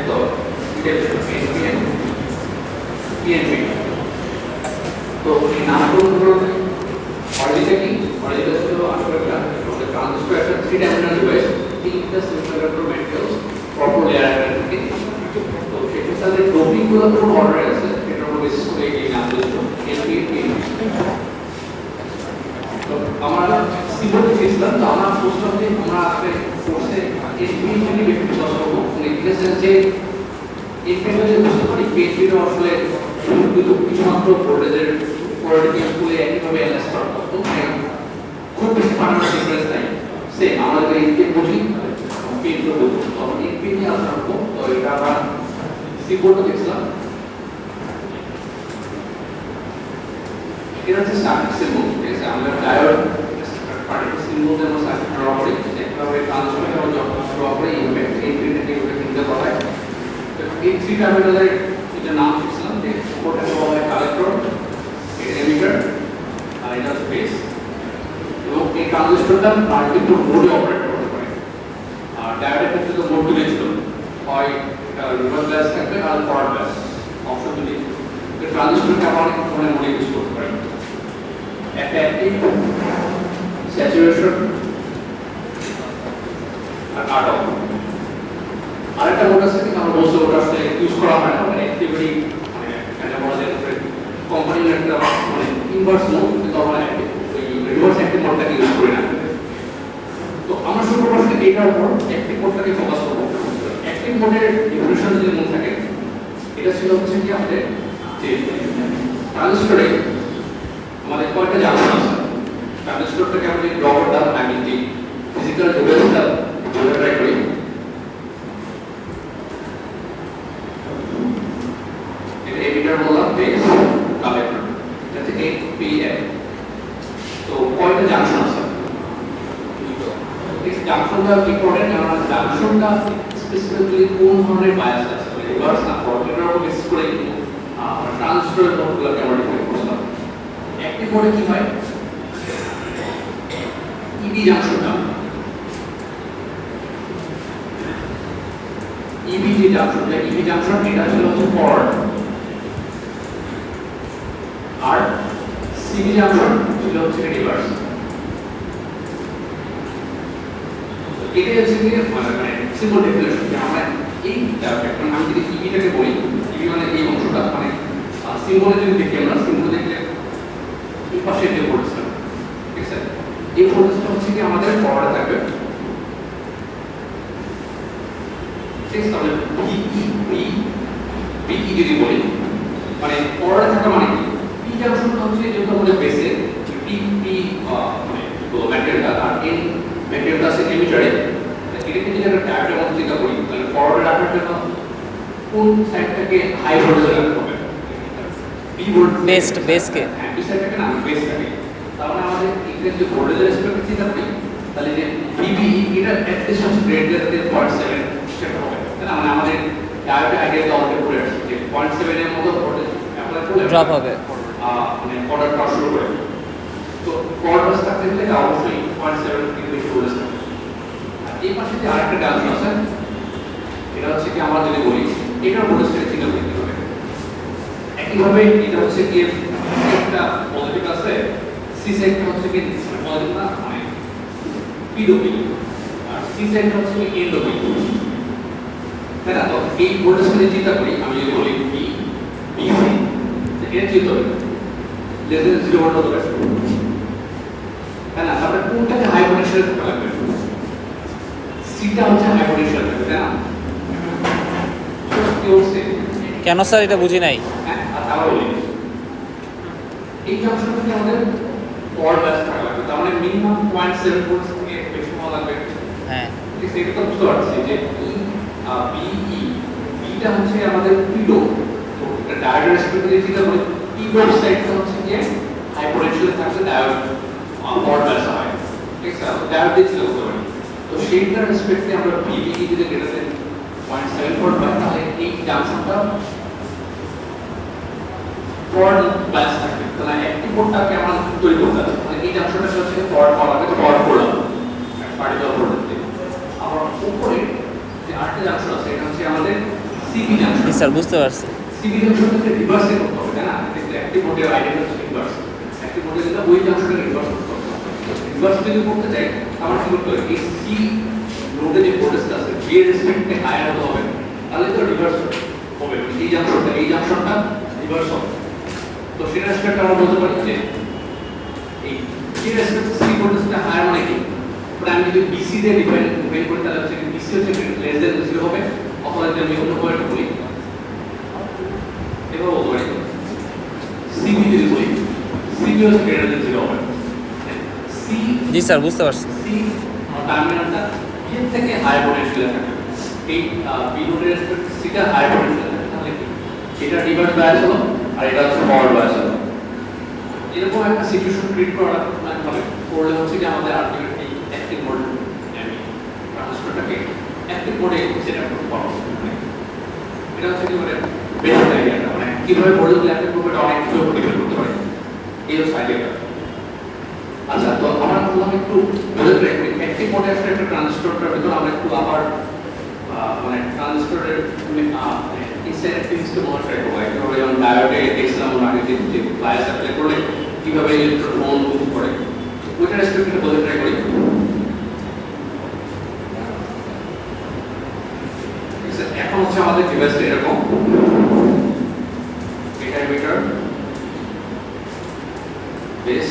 তো NPN PNP. তো এই নামগুলো অরিজিনটা কি? অরিজিনটা ছিল আসলে একটা ট্রানজিস্টর, একটা 3 ডাইমেনশনাল ডিভাইস, 3টা সেমিকন্ডাক্টর মেটেরিয়ালস প্রপার লেয়ার আকারে থাকে। তো সেটার সাথে ডোপিংগুলো কোন অর্ডারে আছে সেটার উপর বেসিস করে এই নামগুলো এনপিএন। তো আমরা সিম্বল শিখলাম, তো আমরা বুঝলাম যে আমরা আসলে কোর্সে এনপিএন যদি বেশি দশ করবো লিখেছেন যে এনপিএন যদি বুঝতে পারি পিএনপির আসলে কিছু মাত্র ভোল্টেজের পলিটিক্যাল স্কুলে একইভাবে অ্যানালাইজ করা হতো, খুব বেশি ফান্ডামেন্টাল ডিফারেন্স নাই। সেম আমরা যদি এনপিএন বুঝি পিএনপি বুঝবো, তখন এনপিএন নিয়ে আলোচনা করবো। তো এটা আমরা সিম্বলটা দেখছিলাম, এটা হচ্ছে সার্কিট সিম্বল। ঠিক আছে, আমরা ডায়োড পার্টিকুলার সিম্বল যেমন সার্কিট ড্র করি, একভাবে ট্রান্সফর্মার যেমন ড্র করি, এইভাবে এনপিএনকে এইভাবে চিন্তা করা হয়। তো এই 3 টার্মিনালের এটা নাম শিখছিলাম যে ওটাকে বলা হয় কালেক্টর, এটা এমিটার, আর এটা হচ্ছে বেস। এবং এই ট্রানজিস্টরটা মাল্টিপল মোডে অপারেট করতে পারে। আর ডায়োডের ক্ষেত্রে তো মোড দুটো ছিল, হয় রিভার্স বায়াস থাকবে আর ফরওয়ার্ড বায়াস, অপশন দুটো। তো ট্রানজিস্টরকে আমরা অনেক ধরনের মোডে ইউজ করতে পারি, একটা অ্যাক্টিভ, স্যাচুরেশন আর কাট অফ। আরেকটা মোড আছে কিন্তু আমরা বলছি ওটা আসলে ইউজ করা হয় না, মানে অ্যাক্টিভিটি, মানে এটা বলা যায় কোম্পানির একটা মানে ইনভার্স মোড, কিন্তু আমরা ওই রিভার্স অ্যাক্টিভ মোডটাকে ইউজ করি না। তো আমরা শুরু করব আসলে এটার উপর, অ্যাক্টিভ মোডটাকে ফোকাস করব। অ্যাক্টিভ মোডের ডেফিনিশন যদি মনে থাকে, এটা ছিল হচ্ছে কি আমাদের যে ট্রানজিস্টরে আমাদের কয়টা জাংশন আছে। ট্রানজিস্টরটাকে আমরা যদি ড্র করতাম, আমি যে ফিজিক্যাল ডিভাইসটা বোঝার ট্রাই করি। এটা এমিটার বললাম, বেস, কালেক্টর, এটা হচ্ছে এপিএন। তো কয়টা জাংশন আছে? এই জাংশনটা ইম্পর্টেন্ট, কারণ জাংশনটা স্পেসিফিক্যালি কোন ধরনের বায়াস আছে, রিভার্স না ফরওয়ার্ডের উপর বেস করে কিন্তু ট্রানজিস্টরের মোডগুলোকে আমরা ডিফাইন করলাম। অ্যাক্টিভ মোডে কি হয়? ইবি জাংশনটা, ইবি যে জাংশনটা, ইবি জাংশন এটা ছিল হচ্ছে ফরওয়ার্ড, আর সিবি জাংশন ছিল হচ্ছে রিভার্স। এটাই হচ্ছে কি মানে সিম্বল ডেফিনেশন যে আমরা এই এখন আমি যদি ইবিটাকে বলি, ইবি মানে এই অংশটা, মানে সিম্বলে যদি দেখি আমরা সিম্বল দেখলে এই পাশে যে ভোল্টেজটা, ঠিক আছে, এই ভোল্টেজটা হচ্ছে কি আমাদের ফরওয়ার্ডে থাকবে। ঠিক আছে, তাহলে বিই যদি বলি মানে ফরওয়ার্ডে থাকা মানে কি? পি জাংশনটা হচ্ছে যেটা আমাদের বেসে পি পি মানে ম্যাটেরিয়ালটা, আর এন ম্যাটেরিয়ালটা আছে এমিটারে। এটাকে যদি আমরা ডায়োডের মধ্যে চিন্তা করি, তাহলে ফরওয়ার্ডে রাখার জন্য কোন সাইডটাকে হাই ভোল্টেজে রাখতে হবে? বি ভোল্টেজ, বেসকে, হ্যাঁ বি সাইডটাকে না বেসটাকে। তাহলে আমাদের এখানে যে ভোল্টেজের রেসপেক্টে চিন্তা করি, তাহলে যে বিবি এটা অ্যাটলিস্ট হচ্ছে গ্রেটার দেন 0.7 সেটা হবে, তাই না? মানে আমাদের ডায়োডের আইডিয়া তো অলরেডি পড়ে আসছে যে 0.7 এর মতো ভোল্টেজ অ্যাপ্লাই করলে ড্রপ হবে, মানে অর্ডারটা শুরু করে। তো ফরওয়ার্ড থাকতে গেলে অবশ্যই 0.7 থেকে বেশি ভোল্টেজ থাকবে। আর এই পাশে যে আরেকটা জাংশন আছে, এটা হচ্ছে কি আমরা যদি বলি এটার ভোল্টেজটাকে চিন্তা করতে হবে। একইভাবে এটা হচ্ছে কি একটা পজিটিভ আছে, সি সাইডটা হচ্ছে কি পজিটিভ না, মানে পি ডোপিং, আর সি সাইডটা হচ্ছে কি এন ডোপিং, তাই না? তো এই ভোল্টেজটাকে চিন্তা করি, আমি যদি বলি বি বিসি, এটা চিন্তা করি লেস দেন 0 ভোল্ট হতে পারে, তাই না? তারপরে কোনটাকে হাই পোটেনশিয়ালে থাকা লাগবে? সিটা হচ্ছে হাই পোটেনশিয়াল থাকবে, তাই না? কেন স্যার এটা বুঝি নাই। হ্যাঁ, আর আবার বলি এই জাংশনটাকে আমাদের ফরওয়ার্ড বায়াস থাকা লাগবে, তার মানে মিনিমাম 0.7 ভোল্ট থেকে বেশি হওয়া লাগবে। হ্যাঁ, ঠিক আছে, এটা তো বুঝতে পারছি যে বিই, বিটা হচ্ছে আমাদের পিডো। তো এটা ডায়োডের রেসপেক্টে চিন্তা করি, পিডোর সাইডটা হচ্ছে যে হাই পোটেনশিয়ালে থাকলে ডায়োড ফরওয়ার্ড বায়াস হয়। ঠিক আছে, ডায়োড দিয়ে চিন্তা করতে পারি। তো সেইটার রেসপেক্টে আমরা বিই যদি গ্রেটার দেন 0.7 ভোল্ট পাই, তাহলে এই জাংশনটা ফরওয়ার্ড বায়াস থাকবে। তাহলে অ্যাক্টিভ মোডটাকে আমরা তৈরি করতে হবে, মানে এই জাংশনটা হচ্ছে ফরওয়ার্ড পাওয়া লাগে, ফরওয়ার্ড করলাম পার্টিকুলার ভোল্টেজ দিয়ে। আবার উপরে যে আরেকটা জাংশন আছে, এটা হচ্ছে আমাদের সিবি জাংশন। জি স্যার বুঝতে পারছি। সিবি জাংশনটাকে রিভার্সে করতে হবে, তাই না? অ্যাক্টিভ মোডের আইডিয়া হচ্ছে রিভার্স। অ্যাক্টিভ মোডে যেটা ওই জাংশনটাকে রিভার্স করতে হবে। রিভার্স যদি করতে চাই আমার কি করতে হবে? এই সি নোডে যে ভোল্টেজটা আছে বি এর রেসপেক্টে হায়ার হতে হবে, তাহলে তো রিভার্স হবে। এই জাংশনটা রিভার্স হবে। তো সেটা রেসপেক্ট আমরা বলতে পারি যে এই বি এর রেসপেক্টে সি ভোল্টেজটা হায়ার মানে কি? মানে আমি যদি বিসি দিয়ে ডিফাইন করি তাহলে হচ্ছে বিসি হচ্ছে লেস দেন 0 হবে, অথবা যদি আমি অন্য পয়েন্ট বলি এবার বলতে পারি সিবি যদি বলি সিবি হচ্ছে গ্রেটার দেন 0 হবে। সি জি স্যার বুঝতে পারছি। সি টার্মিনালটা বি এর থেকে হায়ার পোটেনশিয়াল থাকে, এই বি নোডের রেসপেক্ট সিটা হায়ার পোটেনশিয়াল থাকে, তাহলে কি এটা রিভার্স বায়াস হলো আর এটা হচ্ছে ফরওয়ার্ড বায়াস হলো। এরকম একটা সিচুয়েশন ক্রিয়েট করা ভাবে করলে হচ্ছে কি আমাদের আলটিমেটলি অ্যাক্টিভ মোড আমি ট্রান্সফারটাকে অ্যাক্টিভ মোডে সেটআপ করতে পারবো। এটা হচ্ছে কি মানে বেসিক আইডিয়াটা, মানে কিভাবে মোডগুলো অ্যাক্টিভ করবে অনেক কিছু ডিপেন্ড করতে পারে, এই হচ্ছে আইডিয়াটা। আচ্ছা, তো আমরা বললাম একটু বলে ট্রাই করি অ্যাক্টিভ মোডে আসলে একটা ট্রানজিস্টরটার ভিতর আমরা একটু আবার মানে ট্রানজিস্টরের ইনসাইড অ্যাক্টিভিটিসকে মনে ট্রাই করবো। একটু যেমন ডায়োডে দেখছিলাম আগে যে বায়াস অ্যাপ্লাই করলে কিভাবে ইলেকট্রন মুভ করে, ওইটা রেসপেক্টে বলে ট্রাই করি। এখন হচ্ছে আমাদের ডিভাইসটা এরকম, এটা মিটার বেস।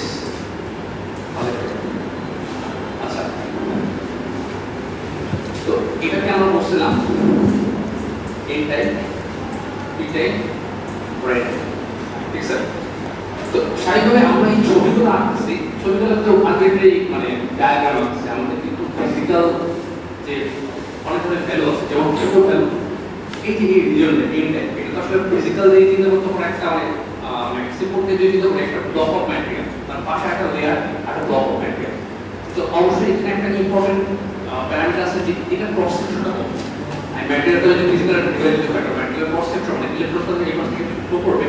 আচ্ছা, তো এটাকে আমরা বলছিলাম N type, P type, right, ঠিক আছে? তো স্বাভাবিকভাবে আমরা এই ছবিগুলো আঁকছি, ছবিগুলো তো আর্বিট্রারি মানে ডায়াগ্রাম আছে, আমাদের কিন্তু ফিজিক্যাল যে অনেক ধরনের ভ্যালু আছে, যেমন ছোট ভ্যালু এই যে এই রিজনটা এন টাইপ, এটা তো আসলে ফিজিক্যাল দিয়ে চিন্তা করতে পারে একটা মানে সিম্পলকে যদি চিন্তা করে একটা ব্লক অফ ম্যাটেরিয়াল, তার পাশে একটা লেয়ার একটা ব্লক অফ ম্যাটেরিয়াল। তো অবশ্যই এখানে একটা ইম্পর্টেন্ট প্যারামিটার আছে যে এটা ক্রস সেকশনটা কত। আর ম্যাটেরিয়ালটা যদি ফিজিক্যাল একটা ডিভাইস যদি একটা ম্যাটেরিয়াল ক্রস সেকশন মানে ইলেকট্রনটা থেকে এখান থেকে ফ্লো করবে,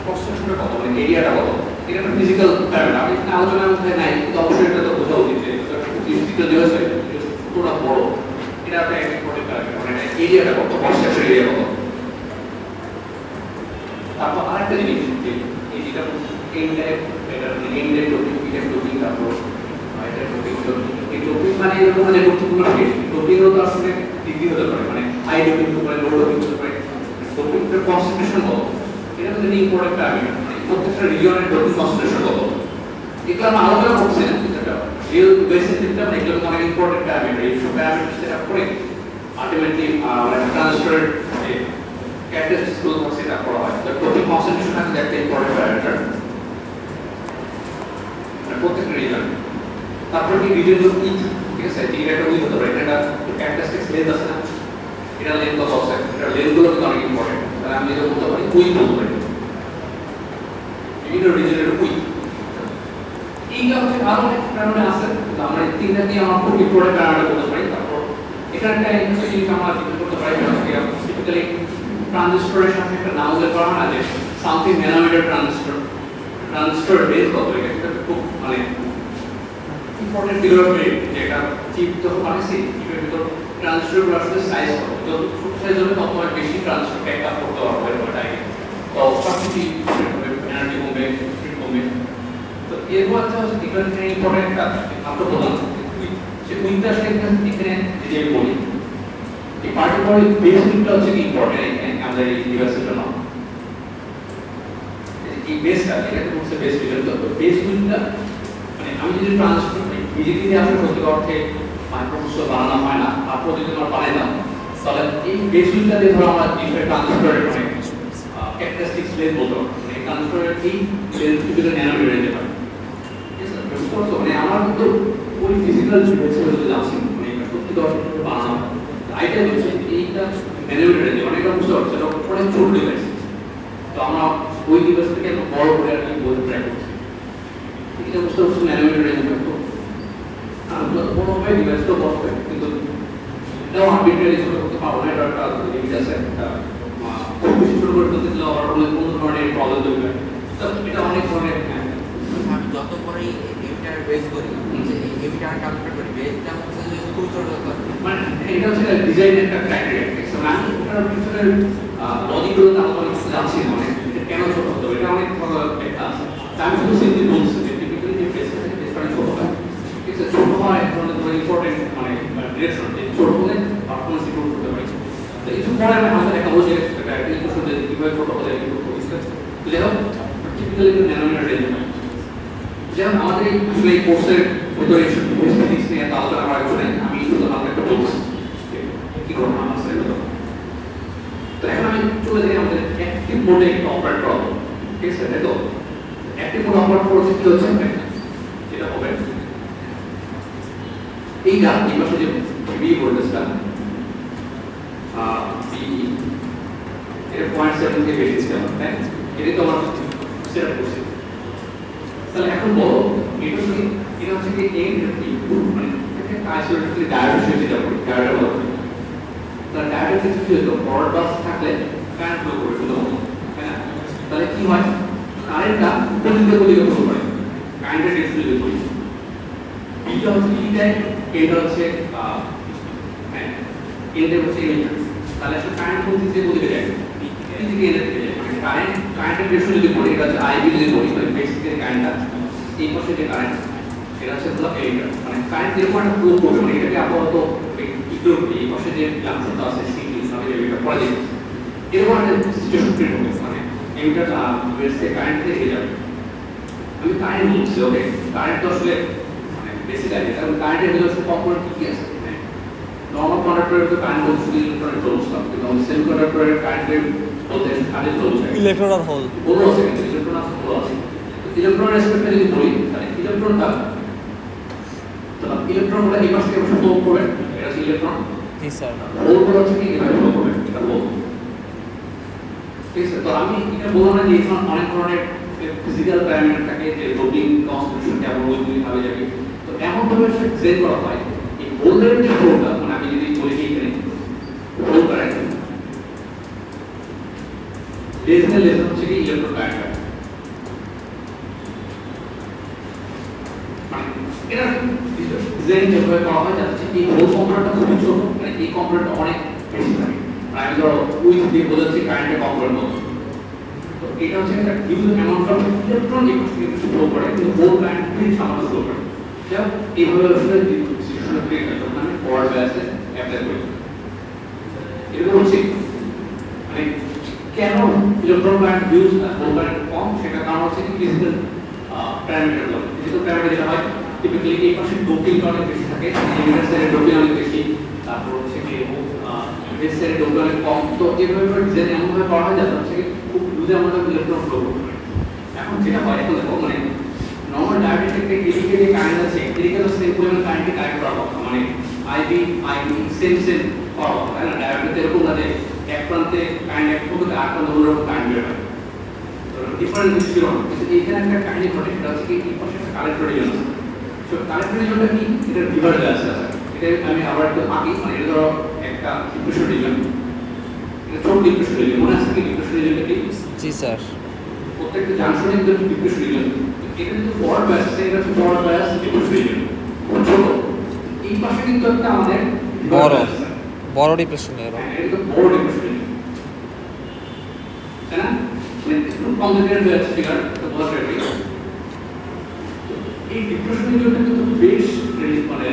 ক্রস সেকশনটা কত মানে এরিয়াটা কত, এটা একটা ফিজিক্যাল প্যারামিটার। আমি এখানে আলোচনার মধ্যে নাই, কিন্তু অবশ্যই এটা তো বোঝা উচিত যে ফিজিক্যাল ডিভাইস ছোটটা বড়, এটা একটা ইম্পর্টেন্ট প্যারামিটার, মানে এরিয়াটা কত, ক্রস সেকশন এরিয়া কত। তারপর আরেকটা জিনিস যে এই যেটা এন টাইপ, এটা N type doping, P type doping, তারপর এটা ডোপিং, এই ডোপিং মানে এরকম যে ডোপিংগুলো থাকে, ডোপিংও তো আসলে ডিগ্রি হতে পারে, মানে হাই ডোপিং হতে পারে, লো ডোপিং হতে পারে। ডোপিংয়ের কনসেন্ট্রেশন কত, এটা তো ইম্পর্টেন্ট প্যারামিটার, মানে প্রত্যেকটা রিজিয়নের ডোপিং কনসেন্ট্রেশন কত, এগুলো আমরা আলোচনা করছি না, যেটা রিয়েল বেসিক সিস্টেম, এগুলো তো অনেক ইম্পর্টেন্ট প্যারামিটার। এই সব প্যারামিটার সেটআপ করে আলটিমেটলি ট্রান্সফার ক্যারেক্টারিস্টিক্সগুলো সেটআপ করা হয়। তো ডোপিং কনসেন্ট্রেশন আছে একটা ইম্পর্টেন্ট প্যারামিটার প্রত্যেকটা রিজন। তারপরে কি রিজনগুলো কি, ঠিক আছে? এটা একটা উইথ হতে পারে, এটা ক্যারেক্টারিস্টিক্স লেন্থ আছে না, এটা লেন্থ কত আছে, এটা লেন্থগুলো কিন্তু অনেক ইম্পর্টেন্ট। তাহলে আমি যেটা বলতে পারি উইথ বলতে পারি, বিভিন্ন রিজনের উইথ। এইটা হচ্ছে আরো অনেক প্যারামিটার আছে, তো আমরা এই তিনটা দিয়ে আমরা খুব ইম্পর্টেন্ট প্যারামিটার বলতে পারি। তারপর এটা একটা ইন্টারেস্টিং জিনিস আমরা ডিফাইন করতে পারি, টিপিক্যালি ট্রানজিস্টরের সাথে একটা নাম উল্লেখ করা হয় না যে something nanometre transistor, transistor base কত, এটা খুব মানে ইম্পর্টেন্ট ডেভেলপমেন্ট, যেটা চিপ যখন বানাইছি চিপের ভিতর ট্রানজিস্টরগুলো আসলে সাইজ কত, যত ছোট সাইজ হবে তত বেশি ট্রানজিস্টর ব্যাক আপ করতে পারবো এরকমটা আগে, তো সবকিছু এনার্জি কমবে, স্পিড কমবে। তো এরপর হচ্ছে ডিফারেন্ট ইম্পর্টেন্ট একটা আমরা বললাম যে উইথটা আসলে এখানে যদি আমি বলি এই পার্টিকুলার বেস উইথটা হচ্ছে কি ইম্পর্টেন্ট এখানে আমাদের এই ডিভাইসের জন্য। এই বেসটা এটাকে বলছে বেস উইথ, তো বেস উইথটা মানে আমি যদি ট্রান্সফার করি বিজেপি দিয়ে আসলে সত্যি অর্থে মাইক্রোপ্রসেসর বানানো হয় না, তারপর যদি আমরা বানাইতাম তাহলে এই বেস উইথটা দিয়ে ধরো আমরা ডিফারেন্ট ট্রান্সফারের মানে ক্যারেক্টারিস্টিক্স লেন্থ বলতে পারবো, মানে ট্রান্সফারের এই লেন্থটি যদি ন্যানোমিটার রেঞ্জে হয়, ঠিক আছে? বুঝতে মানে আমার কিন্তু ওই ফিজিক্যাল ডিভাইসগুলো যদি যাচ্ছি মানে এটা সত্যি অর্থে বানানো আইডিয়া হচ্ছে এইটা ন্যানোমিটার রেঞ্জে, মানে এটা বুঝতে পারছি এটা অনেক ছোট ডিভাইস, তো আমরা ওই ডিভাইস থেকে একটু বড় করে আর কি বলতে ট্রাই করছি, এটা বুঝতে পারছি ন্যানোমিটার রেঞ্জে থাকতো। বড় হবে ডিভাইসটাও বড় হবে, কিন্তু এটাও আর্বিট্রারি ছোট করতে পারবো না, এটা একটা লিমিট আছে। খুব বেশি ছোট করে করতে গেলে আবার অনেক কোনো ধরনের প্রবলেম তৈরি হয়, তো এটা অনেক ধরনের আমি যত পরেই এটার বেস করি যে এই হেভিটা ক্যালকুলেট করি বেসটা হচ্ছে যে খুব ছোট হতে মানে এটা হচ্ছে ডিজাইনের একটা ক্রাইটেরিয়া ঠিক আছে আমি এটার পিছনে লজিকগুলো তাহলে অনেক কিছু যাচ্ছি না মানে এটা কেন ছোট হতে হবে এটা অনেক একটা আছে তা আমি শুধু সিম্পলি বলছি যে টিপিক্যালি যে ফেসটা থাকে ফেসটা ছোট হয় ঠিক আছে ছোট হয় এক ধরনের তোমার ইম্পর্টেন্ট মানে ডিরেকশন যে ছোট হলে পারফরমেন্স ইমপ্রুভ করতে পারি তো কিছু পরে আমি আমাদের দেখাবো যে একটা ইকুয়েশন যে কিভাবে ছোট হলে ইমপ্রুভ করতে পারি তো যাই হোক টিপিক্যালি ন্যানোমিটার রেঞ্জ হয় যেমন আমাদের আসলে এই কোর্সের ভিতরে ফিজিক্স নিয়ে এত আলোচনা করার কিছু নেই আমি শুধু আমাকে একটা বলছি কি করবো আমার সাথে তো এখন আমি চলে যাই আমাদের অ্যাক্টিভ মোডে একটা অপারেট করবো ঠিক আছে তাই তো অ্যাক্টিভ মোড অপারেট করতে কি হচ্ছে যেটা হবে এইটা এই পাশে যে বি ভোল্টেজটা বিই এর 0.7 থেকে বেশি ছিল তাই এটা তো আমার সেট আপ করছি তাহলে এখন বলো এটা হচ্ছে কি এন মানে একটা আইসোলেটেড ডায়োড হিসেবে যেটা বলি ডায়োড বলো তাহলে ডায়োডের ক্ষেত্রে কি হতো ফরওয়ার্ড বাস থাকলে কারেন্ট ফ্লো করে শুধু তাই না তাহলে কি হয় কারেন্টটা প্রতিদিকে প্রতিদিকে ফ্লো করে কারেন্টের ডিরেকশনে করি বিটা হচ্ছে ই টাইপ এটা হচ্ছে এনটা হচ্ছে এমিটার তাহলে আসলে কারেন্ট প্রতিদিকে প্রতিদিকে যায় প্রতিদিকে এনে থেকে যায় মানে কারেন্টের ডিরেকশন যদি করি এটা হচ্ছে আইবি যদি করি তাহলে বেসিক্যালি কারেন্টটা এই পাশে যে কারেন্ট এটা হচ্ছে হলো এমিটার মানে কারেন্ট যেরকম একটা ফ্লো করবে মানে এটাকে আপাতত এই পাশে যে জাংশনটা আছে সিটি আমি এটা পড়া যায় এরকম একটা সিচুয়েশন ক্রিয়েট হবে মানে এমিটার বেসে কারেন্ট থেকে যাবে আমি কারেন্ট বলছি ওকে কারেন্ট তো আসলে মানে বেসিক্যালি কারণ কারেন্টের ভিতরে কম্পোনেন্ট কি আছে নরমাল কন্ডাক্টরের তো কারেন্ট বলছি ইলেকট্রনিক ফ্লোস কিন্তু সেমিকন্ডাক্টরের কারেন্টের বলতে কারেন্ট ফ্লোস ইলেকট্রন আর হোল বলো আছে কিন্তু ইলেকট্রন আছে বলো আছে ইলেকট্রনের রেসপেক্টে যদি বলি তাহলে ইলেকট্রনটা তো ইলেকট্রনগুলো এই পাশ থেকে ফ্লো করবে এটা হচ্ছে ইলেকট্রন জি স্যার হোলগুলো হচ্ছে কি এভাবে ফ্লো করবে এটা হোল ঠিক আছে তো আমি এটা বললাম না যে এখানে অনেক ধরনের ফিজিক্যাল প্যারামিটার থাকে যে ডোপিং কনস্টিটিউশন কেমন ওই ভাবে যাবে তো এমন ভাবে ডিজাইন করা হয় এই হোলের যে ফ্লোটা মানে আমি যদি বলি কি এখানে হোল কারেন্ট লেস হচ্ছে কি ইলেকট্রন কারেন্ট এটা ডিজাইন যেভাবে করা হয় যাতে এই হোল কম্পোনেন্টটা খুব ছোট মানে এই কম্পোনেন্টটা অনেক বেশি থাকে মানে আমি ধরো উইথ দিয়ে বোঝাচ্ছি কারেন্টের কম্পোনেন্ট মতো তো এটা হচ্ছে একটা huge amount of electron flow করে কিন্তু হোল কারেন্ট খুবই সামান্য ফ্লো করে যাও এইভাবে আসলে সিচুয়েশনে ক্রিয়েট হয় তখন আমি ফরওয়ার্ড বায়াসে অ্যাপ্লাই করি এরকম হচ্ছে মানে কেন electron current huge hole current কম সেটা কারণ হচ্ছে কি ফিজিক্যাল প্যারামিটার গুলো ফিজিক্যাল প্যারামিটার যেটা হয় টিপিক্যালি এই পাশে ডোপিং অনেক বেশি থাকে এমিটার সাইডে ডোপিং অনেক বেশি তারপর হচ্ছে কি বেস সাইডে ডোপিং অনেক কম তো এইভাবে ডিজাইন এমনভাবে করা হয় যাতে হচ্ছে খুব দ্রুত আমাদের ইলেকট্রন ফ্লো করতে পারে এখন যেটা হয় এখন দেখো মানে নর্মাল ডায়োডের থেকে এদিকে যে কারেন্ট আছে এদিকে তো সেম পরিমাণ কারেন্টকে কারেক্ট করা কথা মানে আইবি সেম করা কথা তাই না ডায়োডের এরকম না যে এক প্রান্তে কারেন্ট এক প্রান্তে আর প্রান্তে অন্যরকম কারেন্ট বের হয় ডিফারেন্ট কিছু ছিল না কিন্তু এইখানে একটা কাহিনী ঘটে সেটা হচ্ছে কি এই পাশে একটা কালেক্টর রিজন আছে তো কালেক্টর রিজনটা কি এটা রিভার্সে আছে এটা আমি আবার একটু আঁকি মানে এটা ধরো একটা ডিপ্রেশন রিজন এটা ছোট ডিপ্রেশন রিজন মনে আছে কি ডিপ্রেশন রিজনটা কি জি স্যার প্রত্যেকটা জাংশনে কিন্তু ডিপ্রেশন রিজন এটা কিন্তু ফরওয়ার্ড বায়াস আছে এটা হচ্ছে ফরওয়ার্ড বায়াস ডিপ্রেশন রিজন ছোট এই পাশে কিন্তু একটা আমাদের বড় ডিপ্রেশন এর এটা কিন্তু বড় ডিপ্রেশন রিজন তাই না মানে একটু কমপ্লিকেটেড হয়ে আছে ফিগার তো বোঝা যাবে এই ডিপ্রেশন রিজনটা কিন্তু বেশ মানে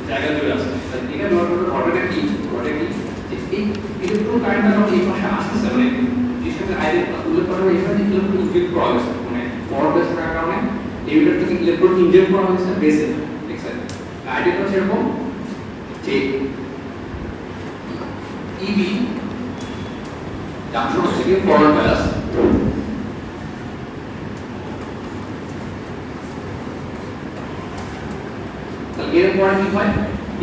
জায়গা জুড়ে আছে এটা ঘটনা কি যে এই ইলেকট্রন কারেন্টটা যখন এই পাশে আসছে মানে জিনিসটাকে আইডি উল্লেখ করা হয় এখানে ইলেকট্রন ইনজেক্ট করা হয়েছে মানে ফরওয়ার্ড বেস থাকার কারণে এমিটার থেকে ইলেকট্রন ইনজেক্ট করা হয়েছে বেসে ঠিক আছে আইডিয়াটা হচ্ছে এরকম যে ইবি জাংশন হচ্ছে কি ফরওয়ার্ড বায়াস তাহলে এর পরে কি হয়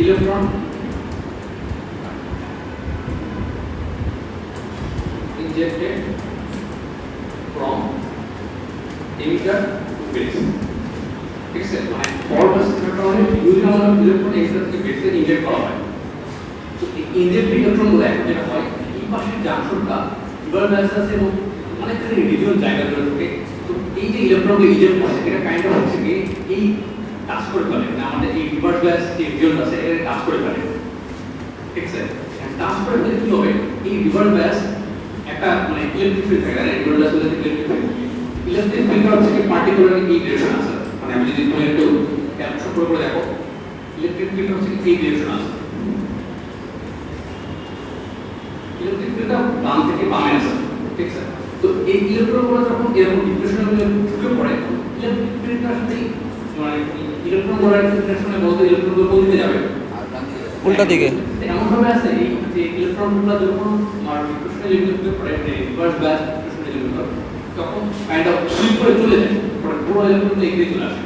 electron injected from emitter to base ঠিক আছে মানে ফরওয়ার্ড ইলেকট্রনে ইউজ আমরা ইলেকট্রন এক্সট্রা থেকে বেসে ইনজেক্ট করা হয় তো এই ইনজেক্ট ইলেকট্রন গুলো এখন যেটা হয় এই পাশের জাংশনটা রিভার্স বায়াস আছে এবং অনেকখানি রিজিওন জায়গা ধরে থাকে তো এই যে ইলেকট্রনগুলো ইনজেক্ট করে এটা কাইন্ড অফ হচ্ছে কি এই টাচ করে ফেলে, মানে আমাদের এই রিভার্স বায়াস যে রিজন আছে এটা টাচ করে ফেলে, ঠিক আছে? টাচ করে ফেলে কি হবে, এই রিভার্স বায়াস একটা মানে ইলেকট্রিক ফিল্ড থাকে, না রিভার্স বায়াস বলতে ইলেকট্রিক ফিল্ড, ইলেকট্রিক ফিল্ড হচ্ছে কি পার্টিকুলারলি এই ডিরেকশন আছে, মানে আমি যদি তুমি একটু ক্যাপচার করে দেখো, ইলেকট্রিক ফিল্ড হচ্ছে কি এই ডিরেকশন আছে, ইলেকট্রিক ফিল্ডটা ডান থেকে বামে আছে, ঠিক আছে? তো এই ইলেকট্রনগুলো যখন এরকম ডিপ্রেশনে ঢুকে পড়ে, ইলেকট্রিক ফিল্ডটা আসলে মানে ইলেকট্রনগুলো ডিপ্রেশনে বলতে ইলেকট্রনগুলো কোন দিকে যাবে, আর ডান দিকে উল্টা দিকে। এমন ভাবে আছে এই যে ইলেকট্রনগুলো যখন আমার ডিপ্রেশনে ঢুকে পড়ে, রিভার্স বায়াস ডিপ্রেশনে ঢুকে পড়ে, তখন কাইন্ড অফ সুইপ করে চলে যায়, পরে পুরো ইলেকট্রনগুলো এগিয়ে চলে আসে,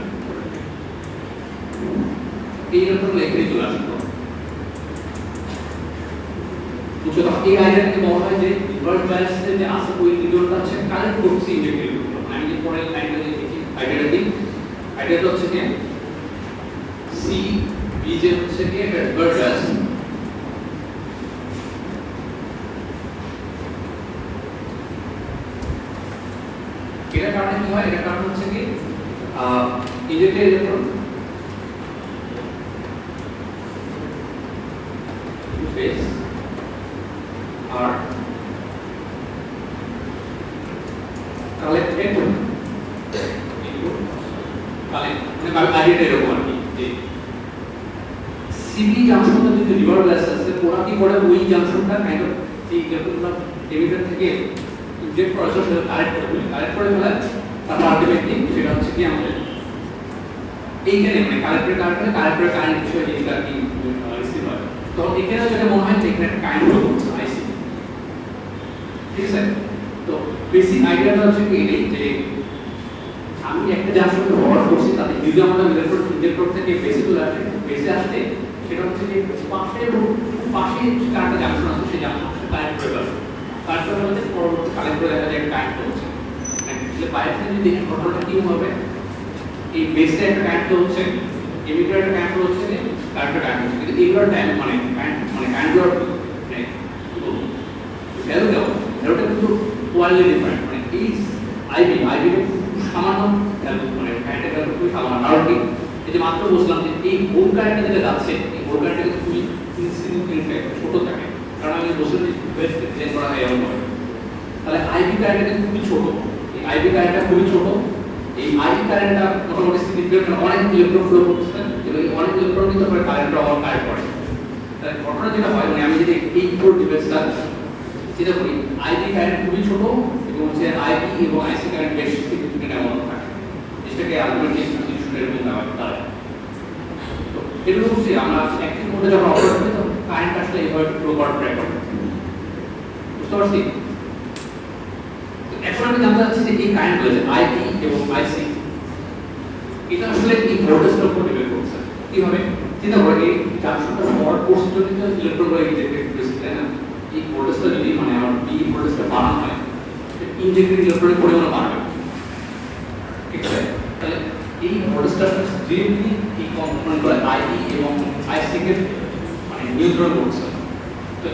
এই ইলেকট্রনগুলো এগিয়ে চলে আসে। বুঝছো? তখন এই আইডিয়াটাকে বলা হয় যে রিভার্স বায়াসে যে আছে ওই রিজনটা হচ্ছে কানেক্ট করছে ইনজেক্টেড ইলেকট্রন। আমি যে পরে লাইনটা দেখি আইডিয়াটা দিই, আইডিয়াটা হচ্ছে কি সি বি যে হচ্ছে কি রিভার্স বায়াস, এটার কারণে কি হয়, এটার কারণে হচ্ছে কি ইনজেক্টেড ইলেকট্রন ফেস আর কালেক্টেড মানে আইডিয়াটা এরকম আর কি, যে সিবি জাংশনটা যদি রিভার্স বায়াস আছে, ওরা কি করে ওই জাংশনটা কাইন্ড অফ এই ইলেকট্রনটা এমিটার থেকে ইনজেক্ট করার জন্য কালেক্ট করে ফেলে, তারপর আলটিমেটলি সেটা হচ্ছে কি আমাদের এইখানে মানে কালেক্টরের কারেন্ট বিষয় যেটা কি রিসিভ হয়, তো এখানে যেটা মনে হয় যে এখানে একটা কারেন্ট ফ্লো করছে আইসি, ঠিক আছে? তো বেসিক আইডিয়াটা হচ্ছে কি এই যে আমি একটা জাংশনকে ফরওয়ার্ড করছি, তাতে যদি আমাদের ইলেকট্রন থেকে বেসে চলে আসে, বেসে আসতে সেটা হচ্ছে যে পাশে কারেন্টের জাংশন আছে, সেই জাংশনটা কানেক্ট করে ফেলবে, তারপরে হচ্ছে পরবর্তী কালেক্ট করে দেখা যায় একটা কারেন্ট হচ্ছে, মানে বাইরে থেকে যদি দেখেন ঘটনাটা কি হবে, এই বেসে একটা কারেন্ট হচ্ছে, এমিটারে একটা কারেন্ট হচ্ছে, কারেন্টটা কারেন্ট হচ্ছে, কিন্তু এইগুলোর টাইম মানে কারেন্টগুলোর মানে ভ্যালু দেওয়া, ভ্যালুটা কিন্তু ওয়াইল্ডলি ডিফারেন্ট, মানে এই আইবি সামান্য ভ্যালু, মানে কারেন্টের ভ্যালু খুবই সামান্য, কারণ কি এই যে মাত্র বলছিলাম যে এই ভোল্ট কারেন্টটা যেটা যাচ্ছে, এই ভোল্ট কারেন্টটা কিন্তু খুবই ইনসিগনিফিকেন্ট ছোট থাকে, কারণ আমি বলছিলাম যে ওয়েস্ট ডিজাইন করা হয় এমন ভাবে, তাহলে আইবি কারেন্টটা কিন্তু খুবই ছোট, এই আইবি কারেন্টটা খুবই ছোট, এই আইবি কারেন্টটা মোটামুটি সিগনিফিকেন্ট, অনেক ইলেকট্রন ফ্লো করতেছে এবং এই অনেক ইলেকট্রন কিন্তু পরে কারেন্টটা অন কারেন্ট করে, তাহলে ঘটনা যেটা হয় মানে আমি যদি এই পুরো ডিভাইসটা সেটা করি, আইবি কারেন্ট খুবই ছোট এবং হচ্ছে আইবি এবং আইসি কারেন্ট বেশ সিগনিফিকেন্ট অ্যামাউন্ট থাকে, যেটাকে আলটিমেটলি সলিউশনের মধ্যে দাঁড়ায়। তো এগুলো হচ্ছে আমরা অ্যাক্টিভ মোডে যখন অপারেট করি তখন কারেন্ট আসলে এইভাবে ফ্লো করার ট্রাই করে, বুঝতে পারছি? এখন আমি জানতে চাচ্ছি যে এই কারেন্টগুলো যে আইবি এবং আইসি এটা আসলে এই ভোল্টেজটার উপর ডিপেন্ড করছে, কিভাবে চিন্তা করে এই জাংশনটা ফরওয়ার্ড কোর্স যদি ইলেকট্রনগুলো ইনজেক্টেড করেছে, তাই না? এই ভোল্টেজটা যদি মানে আমার বি ভোল্টেজটা বাড়ানো হয়, ইনজেক্টেড ইলেকট্রনের পরিমাণ বাড়বে, ঠিক আছে? তাহলে এই ভোল্টেজটা ডিরেক্টলি এই কম্পোনেন্টগুলো আইবি এবং আইসি কে মানে নিউট্রাল করছে। তো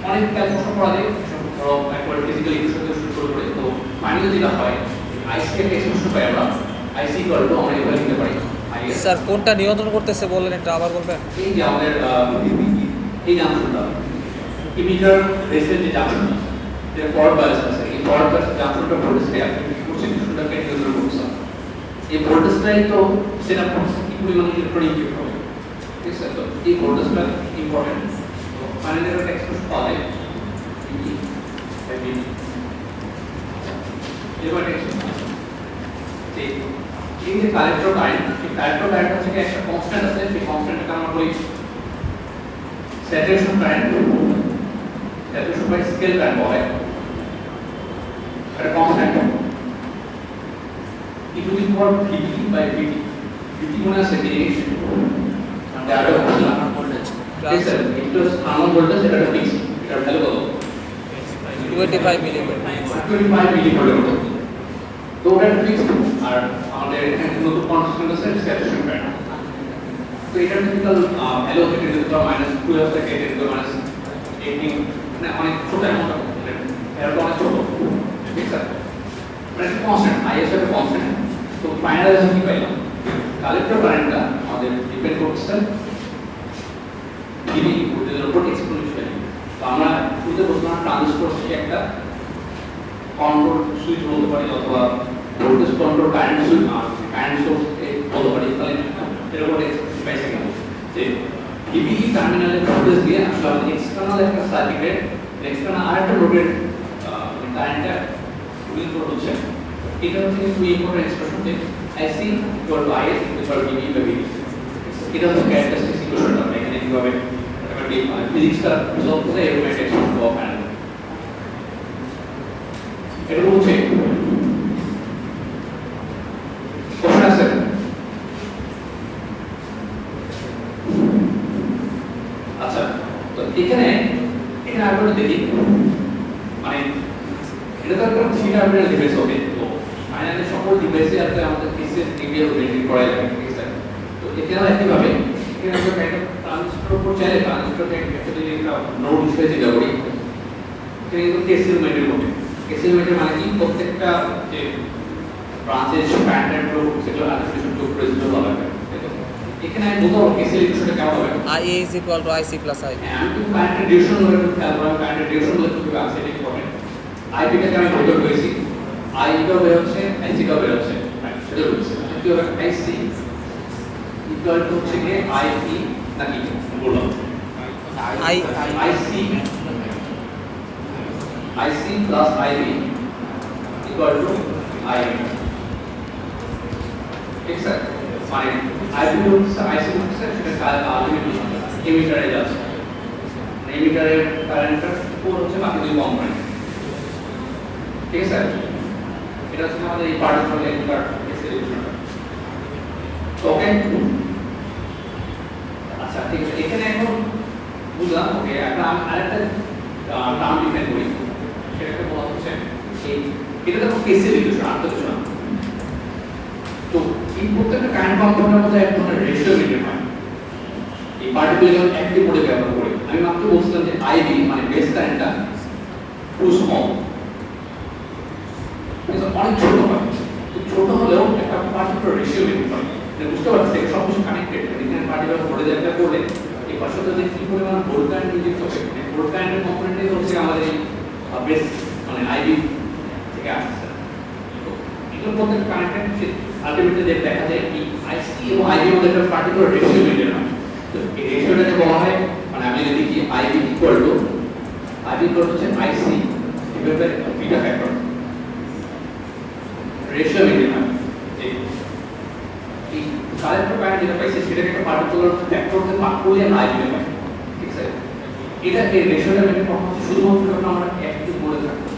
অনেক ক্যালকুলেশন করা যায়, ধরো একবার ফিজিক্যাল ইকুয়েশন দিয়ে শুরু করে, তো ফাইনালি যেটা হয় আইসি কে এক্সপ্রেশন পাই আমরা, আইসি ইকুয়াল টু আমরা এভাবে লিখতে পারি আইএস। স্যার কোনটা নিয়ন্ত্রণ করতেছে বললেন, একটা আবার বলবেন? এই যে আমাদের এই জাংশনটা ইমিটার রেসের যে জাংশন আছে, যে ফরওয়ার্ড বায়াস আছে, এই ফরওয়ার্ড বায়াস জাংশনটা ভোল্টেজকে অ্যাপ্লাই করছে, কিছুটাকে নিয়ন্ত্রণ করছে, এই ভোল্টেজটাই তো সেটা করছে কি পরিমাণে ইলেকট্রন ইনজেক্ট হবে, ঠিক আছে? তো এই ভোল্টেজটা ইম্পর্টেন্ট। তো ফাইনালি একটা এক্সপ্রেশন পাওয়া যায় এবার এই যে কালেক্টর কারেন্ট, এই কালেক্টর কারেন্ট হচ্ছে একটা কনস্ট্যান্ট আছে, সেই কনস্ট্যান্টটাকে আমরা বলি saturation current, saturation by scale current বলা হয়, এটা constant e to the power VT by VT, VT মনে আছে জিনিস আমরা আগে বললাম ভোল্টেজ, ঠিক আছে? এটা থার্মাল ভোল্টেজ, এটা ফিক্স, এটা ভ্যালু কত 25 মিলিভোল্ট, 25 মিলিভোল্টের মতো, তো ওটা ফিক্স। আর আমাদের এখানে নতুন কনস্ট্যান্ট আছে স্যাচুরেশন কারেন্ট, তো এটা টিপিক্যাল ভ্যালু থেকে -12 থেকে -18, মানে অনেক ছোট অ্যামাউন্ট অফ ভ্যালু, অনেক ছোট, ঠিক আছে? মানে কনস্ট্যান্ট আইএস একটা কনস্ট্যান্ট। তো ফাইনাল রেজাল্ট কি পাইলাম কালেক্টর কারেন্টটা আমাদের ডিপেন্ড করছে ডিবি ভোল্টেজের উপর এক্সপোনেনশিয়ালি। তো আমরা শুরুতে বলছিলাম ট্রানজিস্টর হচ্ছে একটা কন্ট্রোল সুইচ বলতে পারি অথবা voltage control current switch current source বলতে পারি। তাহলে এর উপর পাইছে কেন যে ডিবি টার্মিনালে ভোল্টেজ দিয়ে আসলে আমাদের এক্সটার্নাল একটা সার্কিটের এক্সটার্নাল আরেকটা লোডের কারেন্টটা উইল হচ্ছে। এটা হচ্ছে খুবই ইম্পর্টেন্ট এক্সপ্রেশন যে IC equal to IS equal to DB by VD। এটা হচ্ছে ক্যারেক্টারিস্টিক ইকুয়েশনটা আমরা এখানে কিভাবে ফিজিক্সটা সলভ করে এরকম একটা এক্সপ্রেশন পাওয়া যায়। এটা হচ্ছে কোশ্চেন আছে আচ্ছা। তো এখানে আমরা দেখি মানে এটা তো একটা থ্রি টার্মিনাল ডিভাইস হবে। তো ফাইনালি সকল ডিভাইসে আসলে আমাদের পিসিএস টিভিএল রেডি করা লাগে, ঠিক আছে? তো এখানেও একইভাবে এখানে আমরা কাইন্ড অফ ট্রানজিস্টর উপর চাইলে ট্রানজিস্টরকে অ্যাকচুয়ালি একটা নোড হিসেবে যেটা করি এখানে কিন্তু কেসিএল মেথড হবে। কেসিএল মেথড মানে কি প্রত্যেকটা যে ব্রাঞ্চের প্যাটার্ন গুলো সেগুলো অ্যাসোসিয়েশন যোগ করে দিতে হবে। এখানে আমি বলতে পারবো কেসিএল ইকুয়েশনটা কেমন হবে। IA is equal to IC plus IB. আমি কিন্তু কারেন্টের ডিউরেশন ধরে খেয়াল করলাম, কারেন্টের ডিউরেশন ধরে কিভাবে আছে এটা ইম্পর্টেন্ট। আইপিটাকে আমি ভেতর করেছি, আইটা বের হচ্ছে, আইসিটা বের হচ্ছে, সেটা বলছি কি হবে আইসি ইকুয়াল টু হচ্ছে কি আইপি নাকি বললাম IC plus IB equal to IB, ঠিক স্যার? মানে আইবি হচ্ছে আইসি হচ্ছে সেটা আলটিমেটলি এমিটারে যাচ্ছে, এমিটারের কারেন্টটা কোন হচ্ছে বাকি দুই কম্পোনেন্ট, ঠিক আছে? এটা হচ্ছে আমাদের এই পার্টিকুলার লেকচার এক্সপ্লেনেশন। ওকে, আচ্ছা ঠিক আছে। এখানে এখন বুঝলাম ওকে। এখন আমি আরেকটা টার্ম ডিফাইন করি, সেটাকে বলা হচ্ছে এই এটা তো কেসিএল ইকুয়েশন, আর তো কিছু না। তো এই প্রত্যেকটা কারেন্ট কম্পোনেন্টের মধ্যে এক ধরনের রেশিও মেইনটেইন হয়। এই পার্টিকুলার যখন অ্যাক্টিভ মোডে ব্যবহার করি, আমি মাত্র বলছিলাম যে আইবি মানে বেস কারেন্টটা টু স্মল, অনেক ছোট হয়। ছোট হলেও একটা পার্টিকুলার রেশিও মেইনটেইন করে, বুঝতে পারছি সব কিছু কানেক্টেড। এখানে পার্টিকুলার ভোল্টেজ একটা করলে এই পাশে তো যে কি পরিমাণ ভোল্ট কারেন্ট ইনজেক্ট হবে, ভোল্ট কারেন্টের কম্পোনেন্টই হচ্ছে আমাদের এই বেস মানে আইবি থেকে আসছে। তো এগুলো প্রত্যেক কানেক্টেড, আলটিমেটলি যে দেখা যায় এই আইসি এবং আইবির মধ্যে একটা পার্টিকুলার রেশিও মেইনটেইন হয়। তো এই রেশিওটাকে বলা হয় মানে আমি যদি দেখি আইবি ইকুয়াল টু হচ্ছে IC divided by beta factor, ratio maintain হয়। এই কালেক্টর কারেন্ট যেটা পাইছে সেটাকে একটা পার্টিকুলার ফ্যাক্টরকে ভাগ করলে আইবি পাই, ঠিক আছে? এটা এই রেশিওটা মেইনটেইন করা হচ্ছে শুধুমাত্র যখন আমরা অ্যাক্টিভ মোডে থাকবো,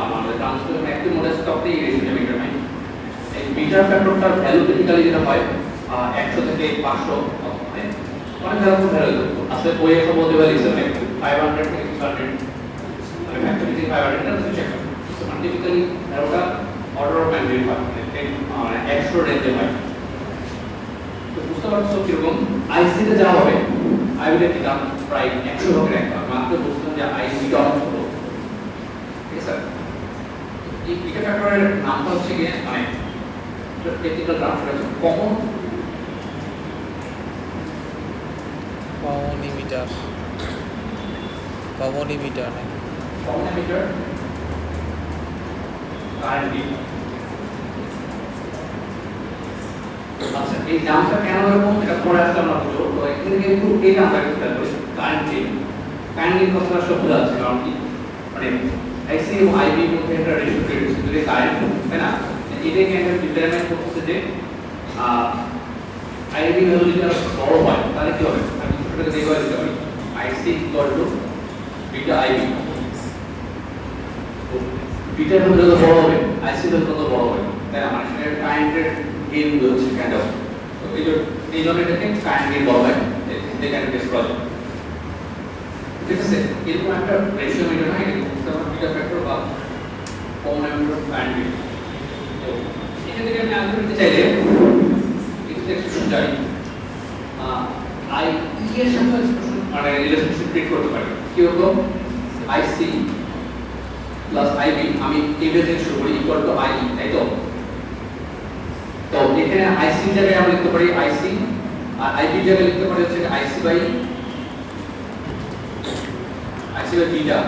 আমাদের ট্রান্সফার অ্যাক্টিভ মোডে থাকতে এই রেশিওটা মেইনটেইন হয়। এই বিটা ফ্যাক্টরটার ভ্যালু টিপিক্যালি যেটা হয় 100 থেকে 500 মানে অনেক ভ্যালু আসলে বইয়ে সব বলতে পারি 500 থেকে 600 মানে ফ্যাক্টর থেকে 500 এটা হচ্ছে চেক করতে। তো টিপিক্যালি ভ্যালুটা অর্ডার অফ ম্যাগনিটিউড হয় মানে 100 রেঞ্জে হয়। তো বুঝতে পারছো কিরকম আইসি তে যা হবে আইবিটা কি দাম প্রায় 100 ভাগের একটা। মাত্র বলছিলাম যে আইসিটা অনেক ছোট, ঠিক আছে? এই বিটা ফ্যাক্টরের নামটা হচ্ছে কি মানে টেকনিক্যাল টার্ম সেটা হচ্ছে কমন ইমিটার নাকি কমন এমিটার কারেন্ট। আচ্ছা এই নামটা কেন এরকম এটা পরে আসলে আমরা বুঝবো। তো এখান থেকে একটু এই নামটা একটু খেয়াল করি, কারেন্ট কথাটা সব বোঝা যাচ্ছে কারণ কি মানে আইসি এবং আইবি মধ্যে একটা রেশিও ক্রিয়েট হচ্ছে যদি কারেন্ট, তাই না? এটাকে একটা ডিটারমাইন করতেছে যে আইবি ভ্যালু যদি আরো বড় হয় তাহলে কি হবে। আমি সেটাকে দেখে দিতে পারি IC equal to beta IB. Beta value যত বড় হবে আইসি ভ্যালু তত বড় হবে, তাই না? মানে সেটা কারেন্টের গেইন হচ্ছে কাইন্ড অফ। তো এই জন্য এটাকে কারেন্ট গেইন বলা হয়, এই কারেন্ট গেইন করা যায়, ঠিক আছে? এরকম একটা রেশিও মেইনটেইন হয় যেমন বিটা ফ্যাক্টর বা কমন এমিটার কারেন্ট গেইন। তো এখান থেকে আমি আনসার দিতে চাইলে একটু এক্সপ্রেশন জানি আই এর সাথে এক্সপ্রেশন মানে রিলেশনশিপ ক্রিয়েট করতে পারি। কি হতো আইসি প্লাস আইবি আমি এভাবে থেকে শুরু করি ইকুয়াল টু আই, তাই তো? তো এখানে আইসি জায়গায় আমরা লিখতে পারি আইসি, আর আইবি জায়গায় লিখতে পারি হচ্ছে আইসি বাই বিটা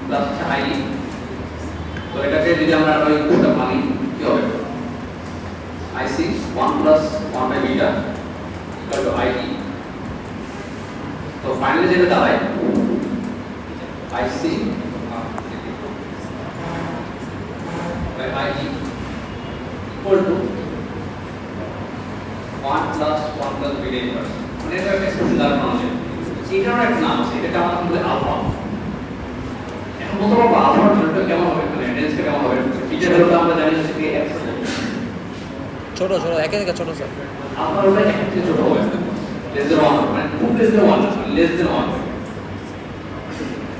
প্লাস হচ্ছে আই। তো এটাকে যদি আমরা ওই কোডটা মানি কি হবে, IC 1 plus 1 by beta equal to IE. তো ফাইনালি যেটা দাঁড়ায় IC by IE equal to 1 plus 1 plus beta inverse. মানে এটা একটা এক্সপ্রেশন দ্বারা বানানো যায়। এটারও একটা নাম আছে, এটাকে আমরা বলি আলফা। এখন বলতে পারবো আলফার ভ্যালুটা কেমন হবে, মানে রেঞ্জটা কেমন হবে। বিটা ভ্যালুটা আমরা জানি হচ্ছে কি x, ছোট ছোট একে থেকে ছোট স্যার। আলফা ভ্যালুটা এক থেকে ছোট হবে, লেস দেন 1, মানে খুব লেস দেন 1, লেস দেন 1।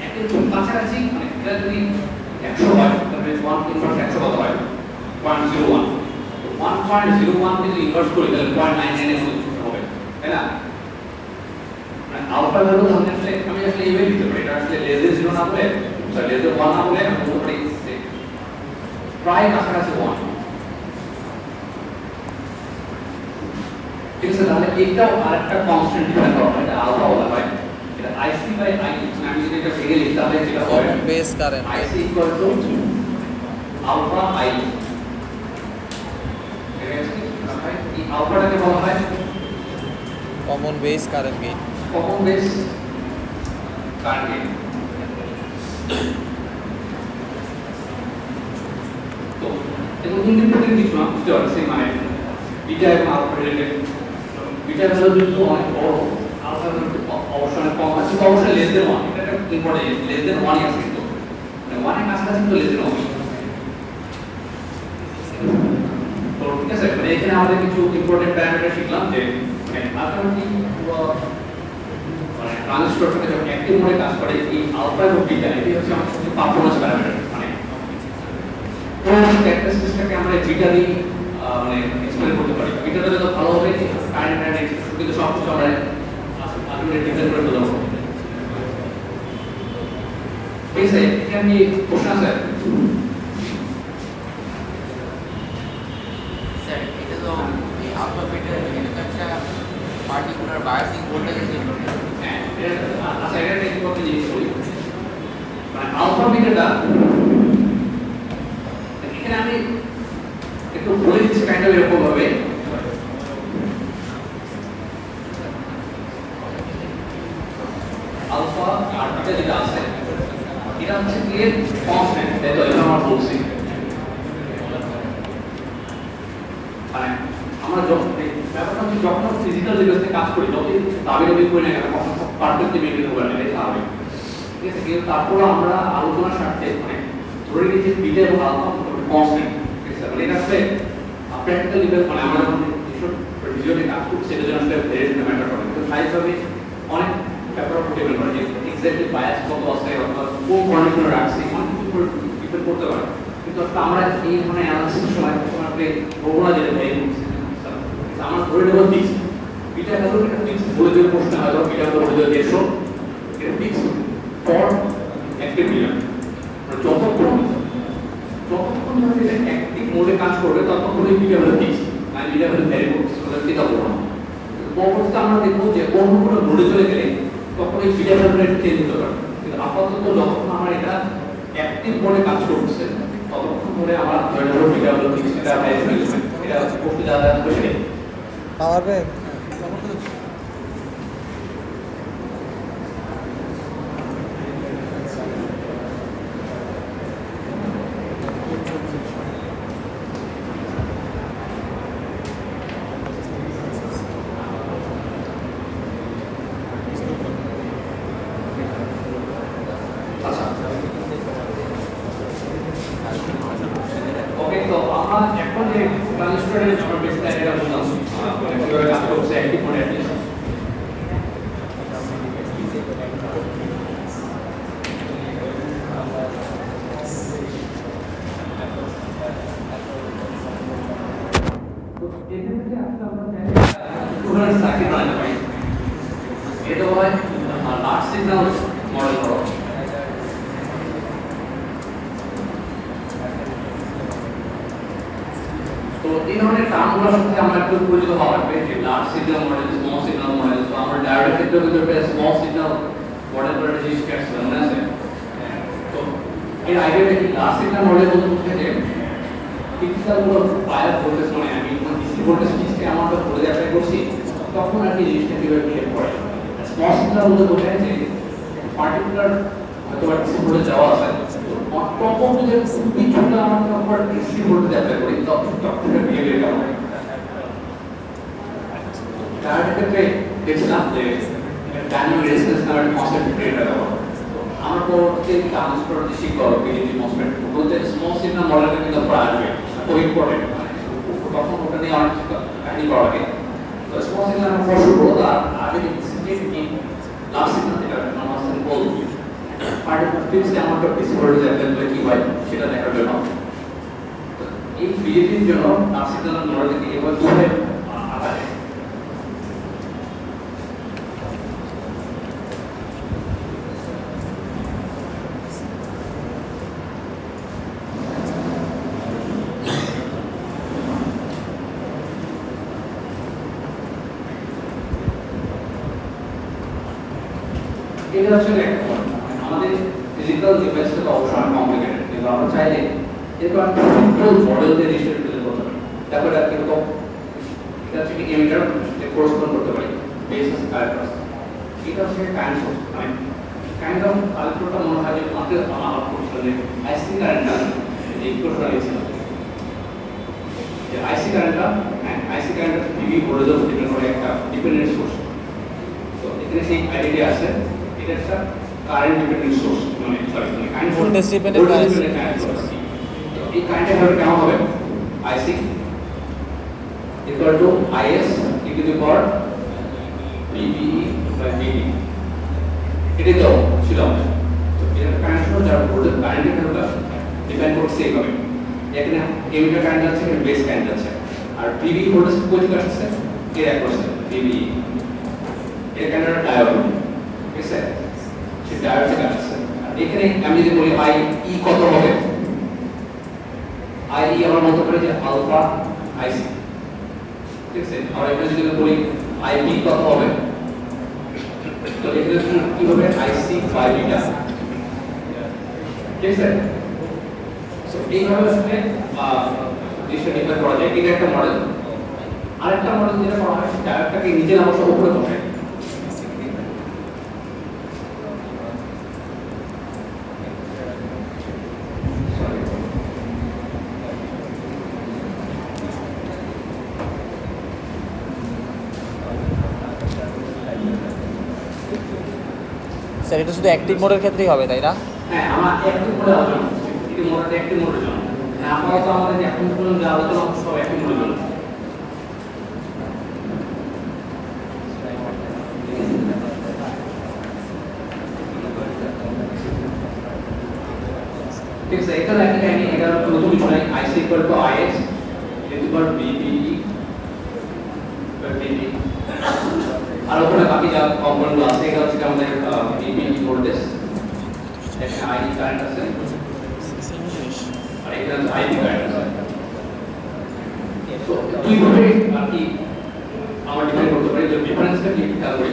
একের খুব কাছাকাছি, মানে এটা যদি 100 হয় তাহলে 1 ইনভার্স 100 কত হয়, 0.01। তো 1.01 যদি ইনভার্স করি তাহলে 0.99 হবে, তাই না? আলফা ভ্যালু আমি আসলে এইভাবে দিতে পারি, এটা আসলে লেস দেন 0 না বলে, সরি লেস দেন 1 না বলে আমি বলতে পারি প্রায় কাছাকাছি 1। ঠিক আছে, তাহলে এটাও আরেকটা কনস্ট্যান্ট ডিফাইন করা হয়, এটা আলফা বলা হয়। এটা আইসি বাই আই, আমি যদি এটা ভেঙে লিখি তাহলে যেটা হবে base current IC equal to alpha I. এই আলফাটাকে বলা হয় common base current gain. Common base current gain. তো এবং ইন্ডিপেন্ডেন্ট কিছু না, বুঝতে পারছি, মানে বিটা এবং আলফা রিলেটেড। বিটা ভ্যালু কিন্তু অনেক বড়, আলফা ভ্যালু অবশ্যই অনেক কম আছে, অবশ্যই লেস দেন 1, এটা একটা ইম্পর্টেন্ট, লেস দেন 1 আছে কিন্তু, মানে 1 এর কাছাকাছি তো লেস দেন 1। তো ঠিক আছে, মানে এখানে আমাদের কিছু ইম্পর্টেন্ট প্যারামিটার শিখলাম যে আলটিমেটলি মানে ট্রানজিস্টরটাকে যখন অ্যাক্টিভ মোডে কাজ করে এই আলফা এবং বিটা এটি হচ্ছে আমাদের সবচেয়ে পারফরম্যান্স প্যারামিটার। মানে কোন ক্যারেক্টারিস্টিক্সটাকে আমরা বিটা দিয়ে মানে এক্সপ্লেইন করতে পারি, বিটাটা যত ভালো হবে কারেন্ট এক্সপ্রেশন কিন্তু সব কিছু আমরা আলটিমেটলি ডিফাইন করে দেবো। ঠিক আছে, এখানে আমি প্রশ্ন আছে স্যার, এটা তো এই আলফা বিটা এটা তো একটা পার্টিকুলার বায়াসিং ভোল্টেজ আছে। হ্যাঁ, আচ্ছা এটা একটু কথা জিনিস বলি, মানে আলফা বিটাটা এখানে আমি একটু বলে দিচ্ছি কাইন্ড অফ এরকম ভাবে। আলফা আর বিটা যেটা আছে এটা হচ্ছে কি কনস্ট্যান্ট, তাই তো এটা আমরা বলছি। মানে আমরা যখন ব্যাপারটা হচ্ছে যখন ফিজিক্যাল লেভেলে কাজ করি, যখন দাবি করি না কেন কখন সব পারফেক্টলি মেনটেন হবে না, এটা স্বাভাবিক। ঠিক আছে, কিন্তু তারপরে আমরা আলোচনার স্বার্থে মানে ধরে নিই যে বিটা এবং আলফা কনস্ট্যান্ট। ঠিক আছে, মানে এটা আসলে প্র্যাকটিক্যাল লেভেল, মানে আমরা যখন যেসব ভিডিওতে কাজ করছি সেটা যেন আসলে ভেরিয়েশন ম্যাটার করে, কিন্তু সাইজভাবে অনেক ব্যাপার ডিপেন্ড করে যে এক্স্যাক্টলি বায়াস কত আছে অথবা কোন কন্ডিশনে রাখছি, অনেক কিছু ডিপেন্ড করতে পারে। কিন্তু আসলে আমরা এই ধরনের অ্যানালাইসিসের সময় আপনি বলবো না যেটা ভেরি আমরা ধরে নেব ফিক্স বিটা ভ্যালু, এটা ফিক্স বলে দেওয়ার প্রশ্ন হয়তো বিটা ভ্যালু বলে দেওয়া 150, এটা ফিক্স ফর অ্যাক্টিভ মিডিয়াম। যতক্ষণ ধরে এটা অ্যাক্টিভ মোডে কাজ করবে ততক্ষণ এই বিটা ভ্যালু ফিক্স, মানে বিটা ভ্যালু ভ্যারি করছে, ওটা কি দাও না। পরবর্তীতে আমরা দেখব যে অন্য কোনো মোডে চলে গেলে তখন এই বিটা ভ্যালুটা একটু চেঞ্জ হতে পারে, কিন্তু আপাতত যতক্ষণ আমরা এটা অ্যাক্টিভ মোডে কাজ করছে ততক্ষণ ধরে আমরা ধরে নেব বিটা ভ্যালু ফিক্স। এটা ভ্যারি করছে, এটা করতে যাওয়া বসে পাওয়ার ব্যাংক ওকে। তো আমরা এখন যে ট্রানজিস্টরের আমরা বেসিক আইডিয়া বুঝলাম, মানে কিভাবে কাজ করছে অ্যাক্টিভ মোডে অ্যাটলিস্ট। তো এক্ষেত্রে আসলে আমরা ইকুইভ্যালেন্ট সার্কিট বানাতে পারি, এটা হয় লার্জ সিগন্যাল মডেল করো। তো এই এই ধরনের টার্মগুলোর সাথে আমরা একটু পরিচিত হওয়া লাগবে যে large signal model, small signal model. তো আমরা ডায়োডের ক্ষেত্রে কিন্তু একটা স্মল সিগন্যাল মডেল করে যে স্কেচ মনে আছে। তো এর আইডিয়াটা কি, লার্জ সিগন্যাল মডেল বলতে হচ্ছে যে টিপিক্যাল গুলো বায়াস ভোল্টেজ মানে আমি যখন ডিসি ভোল্টেজ পিসকে আমরা ভোল্টেজ অ্যাপ্লাই করছি তখন আর কি জিনিসটা কিভাবে বিহেভ করে। স্মল সিগন্যাল বলতে বোঝায় যে পার্টিকুলার হয়তো ডিসি ভোল্টেজ দেওয়া আছে, তখন যদি খুবই ছোট আমাদের উপর ডিসি ভোল্টেজ অ্যাপ্লাই করি তখন বিহেভিয়ার কেমন হয়। তার ক্ষেত্রে দেখছিলাম যে ডাইনামিক রেজিস্ট্যান্স নামের একটা কনসেপ্ট ক্রিয়েট করা হলো। আমরা পরবর্তীতে ট্রান্সফার যে শিখবো বিএনপি মসফেট বলতে স্মল সিগন্যাল মডেলটা কিন্তু পড়া আসবে, খুব ইম্পর্টেন্ট। তখন ওটা নিয়ে অনেক কাহিনী করা লাগে। তো স্মল সিগন্যাল আমরা পড়া শুরু করবো। তার আগে দেখছি লাস্ট সিগন্যাল যেটা আমরা simple particular fixed amount of DC voltage apply করলে কি হয় সেটা দেখার জন্য এই বিজেপির জন্য লাস্ট সিগন্যাল মডেলকে এবার কিভাবে আঁকা যায়। এটা আসলে আমাদের ফিজিক্যাল ডিভাইসটা তো অবশ্যই অনেক কমপ্লিকেটেড, কিন্তু আমরা চাইলে এরকম একটা সিম্পল মডেল দিয়ে জিনিসটা প্রেজেন্ট করতে পারি। তারপর এটা কিরকম, এটা হচ্ছে কি এমিটার কোরেসপন্ড করতে পারি বেস কালেক্টর। এটা হচ্ছে কারেন্ট সোর্স, মানে কাইন্ড অফ কালেক্টরটা মনে হয় যে মাত্র আমার আউটপুট মানে আইসি কারেন্টটা এই কোর্সটা নিয়েছিলাম যে আইসি কারেন্টটা, হ্যাঁ আইসি কারেন্টটা টিভি ভোল্টেজ ডিপেন্ড করে একটা ডিপেন্ডেন্ট সোর্স। তো এখানে সেই আইডিয়া আছে, এটা একটা কারেন্ট ডিপেন্ডেন্ট সোর্স, মানে সরি মানে current voltage dependent current source. তো এই কারেন্টের ভ্যালু কেমন হবে, IC equal to IS e to the power VBE by VD. এটা তো ছিল আমাদের। তো এটা কারেন্ট সোর্স যার ভোল্টেজ কারেন্টের ভ্যালুটা ডিপেন্ড করছে এইভাবে। এখানে এমিটার কারেন্ট আছে, এখানে বেস কারেন্ট আছে, আর ভিভি ভোল্টেজ কোথা থেকে আসছে এর অ্যাক্রসে ভিভি। এটা কেন একটা ডায়োড, ঠিক আছে, সেই ডায়োড থেকে আসছে। আর এখানে আমি যদি বলি আই ই কত হবে, আই ই আমরা বলতে পারি যে আলফা আইসি, ঠিক আছে। আর এখানে যদি বলি আই বি কত হবে, তো এখানে কি হবে আইসি বাই বিটা, ঠিক আছে। সো এইভাবে আসলে জিনিসটা ডিফাইন করা যায়। এটা একটা মডেল। আরেকটা মডেল যেটা করা হয় ডায়োডটাকে নিজের অবশ্য উপরে বসায়। স্যার এটা শুধু অ্যাক্টিভ মোডের ক্ষেত্রেই হবে তাই না? হ্যাঁ, আমরা অ্যাক্টিভ মোডে আলোচনা করছি। এই মোডটা অ্যাক্টিভ মোডের জন্য। হ্যাঁ, আপাতত আমাদের এখন পর্যন্ত যা আলোচনা হচ্ছে সব অ্যাক্টিভ মোডের জন্য। ঠিক আছে, এটা একই কাহিনী। এটা নতুন কিছু নাই। IC equal to IS into power VBE by VD. আর ওখানে বাকি যা কম্পোনেন্টগুলো আছে এটা হচ্ছে আমাদের ভিভিই ভোল্টেজ, এখানে আইডি কারেন্ট আছে, আর এখানে আইডি কারেন্ট আছে। তো দুইভাবে আর কি আমরা ডিফাইন করতে পারি। যে ডিফারেন্সটা কি খেয়াল করি,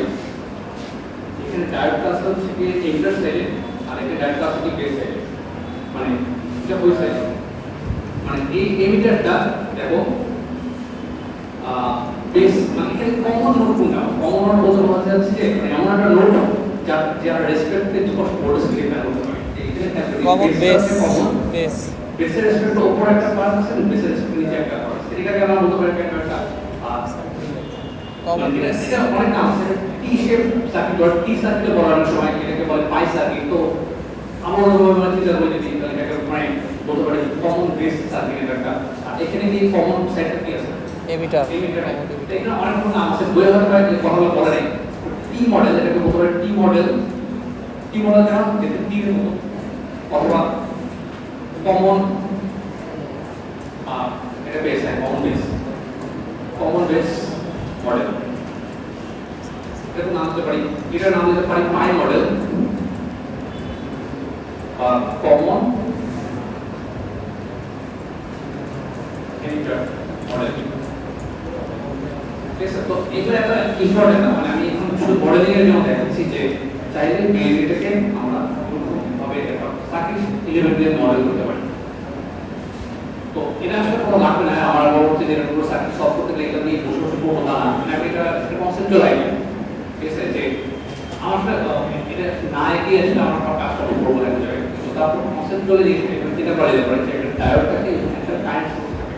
এখানে ডায়োড ক্লাস হচ্ছে কি এমিটার সাইডে, আর এখানে ডায়োড ক্লাস হচ্ছে বেস সাইডে, মানে এটা ওই সাইডে। মানে এই এমিটারটা দেখো বেস, মানে এখানে কমন নোড কোনটা, কমন নোড বলতে বোঝা যাচ্ছে যে মানে এমন একটা নোড যার রেসপেক্টে স্পষ্ট ভোল্টেজ ডিফাইন করতে পারি। এখানে কমন বেস, বেস বেসের রেসপেক্টে উপরে একটা পার্ট আছে, বেসের রেসপেক্টে নিচে একটা পার্ট আছে। এটাকে আমরা বলতে পারি একটা কমন বেস। এটা অনেক নাম আছে, টি শেপ সার্কিট বা টি সার্কিট বলার সময় এটাকে বলে পাই সার্কিট। তো আমরা ওইভাবে চিন্তা করে যদি এটাকে মানে বলতে পারি কমন বেস সার্কিট একটা। আর এখানে কি কমন সেটআপ কি আছে, এমিটার। এখানে অনেক নাম আছে, বইয়ে হয়তো যে কথাগুলো বলে নাই। টি মডেল, এটাকে বলতে পারি টি মডেল। টি মডেল কেন, যেটা টি এর মতো, অথবা কমন এটা বেস হয়, কমন বেস মডেল। এটার নাম দিতে পারি, এটার নাম দিতে পারি পাই মডেল বা কমন এমিটার মডেল। ঠিক আছে, তো এগুলো একটা ইম্পর্টেন্ট না, মানে আমি এখন শুধু মডেলিং এর জন্য দেখাচ্ছি যে চাইলে বিএলডিটাকে আমরা ভাবে একটা সার্কিট এলিমেন্ট দিয়ে মডেল করতে পারি। তো এটা আসলে কোনো লাগবে না আমার পরবর্তীতে এটা পুরো সার্কিট সলভ করতে গেলে এটা নিয়ে বসে বসে পড়বো তা না, আমি এটা কনসেপ্টুয়াল আইডিয়া। ঠিক আছে, যে আমার আসলে এটা না এগিয়ে আসলে আমার কাজটা করবো এক জায়গায়, তো তারপর কনসেপ্টুয়ালি যেটা করা যেতে পারে যে একটা ডায়োডটাকে একটা কারেন্ট সোর্স থাকে,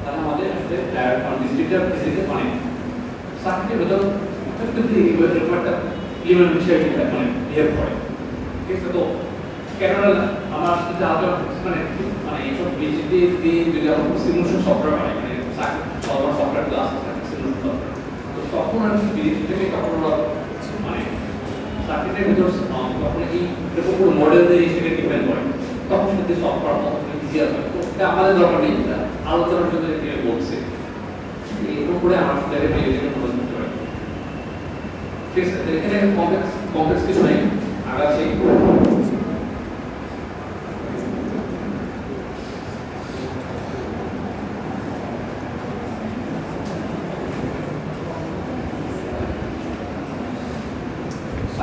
তাহলে আমাদের আসলে ডায়োড ডিস্ট্রিবিউটর ফিজিক্যালি মানে সার্কিটের ভেতর প্রত্যেকটি এরকম একটা ইলেমেন্ট বিষয় মানে বিহেভ করে। ঠিক আছে, তো কেননা আমার যদি আলাদা মানে মানে এইসব বিজিটি দিয়ে যদি আমরা সিমুলেশন সফটওয়্যার বানাই, মানে সার্কিট সলভার সফটওয়্যার ক্লাস থাকে সিমুলেশন সফটওয়্যার, তো তখন আর কি বিজিটি থেকে তখন ওরা মানে সার্কিটের ভিতর তখন এই এরকম পুরো মডেল দিয়ে সেটাকে ডিফাইন করে, তখন যদি সফটওয়্যার তখন ইজিয়ার হয়। তো এটা আমাদের দরকার নেই, আলোচনার জন্য এটা বলছে এরকম করে আমার সাথে বিজিটি মডেল করতে পারে। ঠিক আছে, এখানে কমপ্লেক্স কিছু নেই, আগাচ্ছি।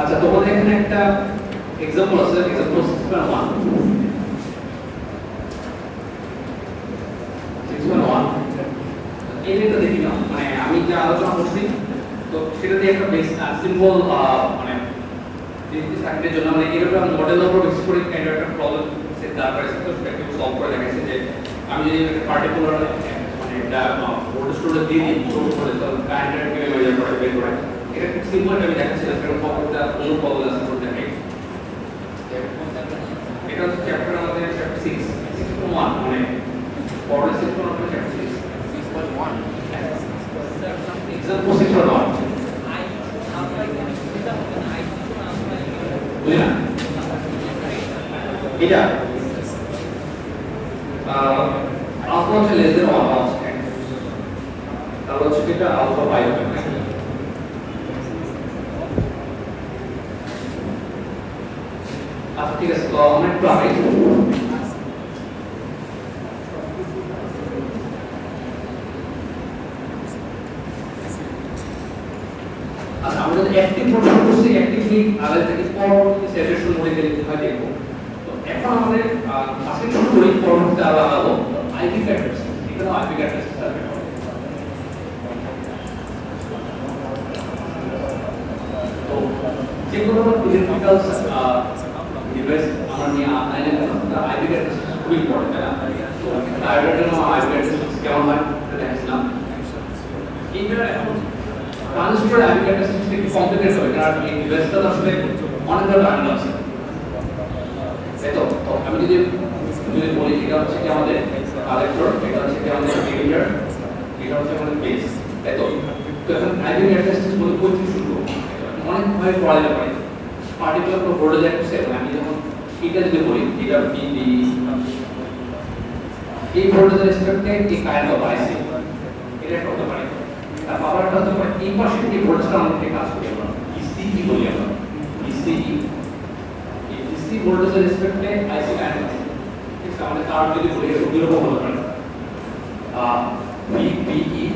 আচ্ছা, তোমাদের এখানে একটা এক্সাম্পল আছে, এক্সাম্পল 6.1 এইটা দেখি না, মানে আমি যা আলোচনা করছি তো সেটা দিয়ে একটা বেস সিম্পল মানে সার্কিটের জন্য মানে এরকম মডেলের উপর বেস করে কাইন্ড একটা প্রবলেম সেট দাঁড় করেছে, তো সেটাকে সলভ করে দেখাইছে যে আমি যদি একটা পার্টিকুলার মানে এটা ভোল্টেজ স্টোরে দিয়ে দিই সোর্স করে, তো কারেন্টের কিভাবে মেজার করে বের করে, এটা খুব সিম্পল আমি দেখাচ্ছিলাম। এরকম প্রবলেমটা অন্য প্রবলেম আছে বলতে দেখাই। এটা হচ্ছে চ্যাপ্টার আমাদের চ্যাপ্টার 6.1 মানে পরের 6.1 চ্যাপ্টার 6.1 এক্সাম্পল 6.1 বুঝলেন এটা আলফা হচ্ছে লেস দেন 1 পাউন্ড, তাহলে হচ্ছে এটা আলফা 5 হবে। আচ্ছা ঠিক আছে, তো আমরা একটু আগে আচ্ছা আমরা যদি অ্যাক্টিভ পোর্শন করছি, অ্যাক্টিভলি আগে থেকে পরবর্তী স্যাচুরেশন মোডে গেলে কি হয় দেখবো। তো এখন আমাদের আজকে শুরু করি, পরবর্তীতে আরো আগাবো আইপি ক্যারেক্টারিস্টিক্স। এখানে আইপি ক্যারেক্টারিস্টিক্স আছে। তো যেগুলো ইলেকট্রিক্যাল ডিভাইস আমরা নিয়ে আনলাইনে আইপি ক্যারেক্টারিস্টিক্স খুবই ইম্পর্টেন্ট, তাই না? তো ডায়োডের জন্য আইপি ক্যারেক্টারিস্টিক্স কেমন হয় এটা দেখাচ্ছিলাম। এইটা এখন ট্রানজিস্টর আইপি ক্যারেক্টারিস্টিক্স একটু কমপ্লিকেটেড হয়, কারণ এই ডিভাইসটা আসলে অনেক ধরনের টার্মিনাল আছে, তাই তো? তো আমি যদি বলি এটা হচ্ছে কি আমাদের কালেক্টর, এটা হচ্ছে কি আমাদের এমিটার, এটা হচ্ছে আমাদের বেস, তাই তো? তো এখন আইপি ক্যারেক্টারিস্টিক্স বলে কই থেকে শুরু করব? অনেক ভাবে পড়া যেতে পারে। পার্টিকুলার কোনো ভোল্টেজ একটা সেট, আমি যখন এটা যদি বলি এটা ভিডি, এই ভোল্টেজের রেসপেক্টে এই কারেন্ট অফ আইসি এটা একটা হতে পারে। তার পাওয়ারটা হতে পারে এই পাশে যে ভোল্টেজটা আমাদের কাজ করি আমরা ইসি বলি আমরা ইসি, এই ইসি ভোল্টেজের রেসপেক্টে আইসি কারেন্ট, ঠিক আছে? আমাদের তার যদি বলি এরকম হতে পারে ভিপিই,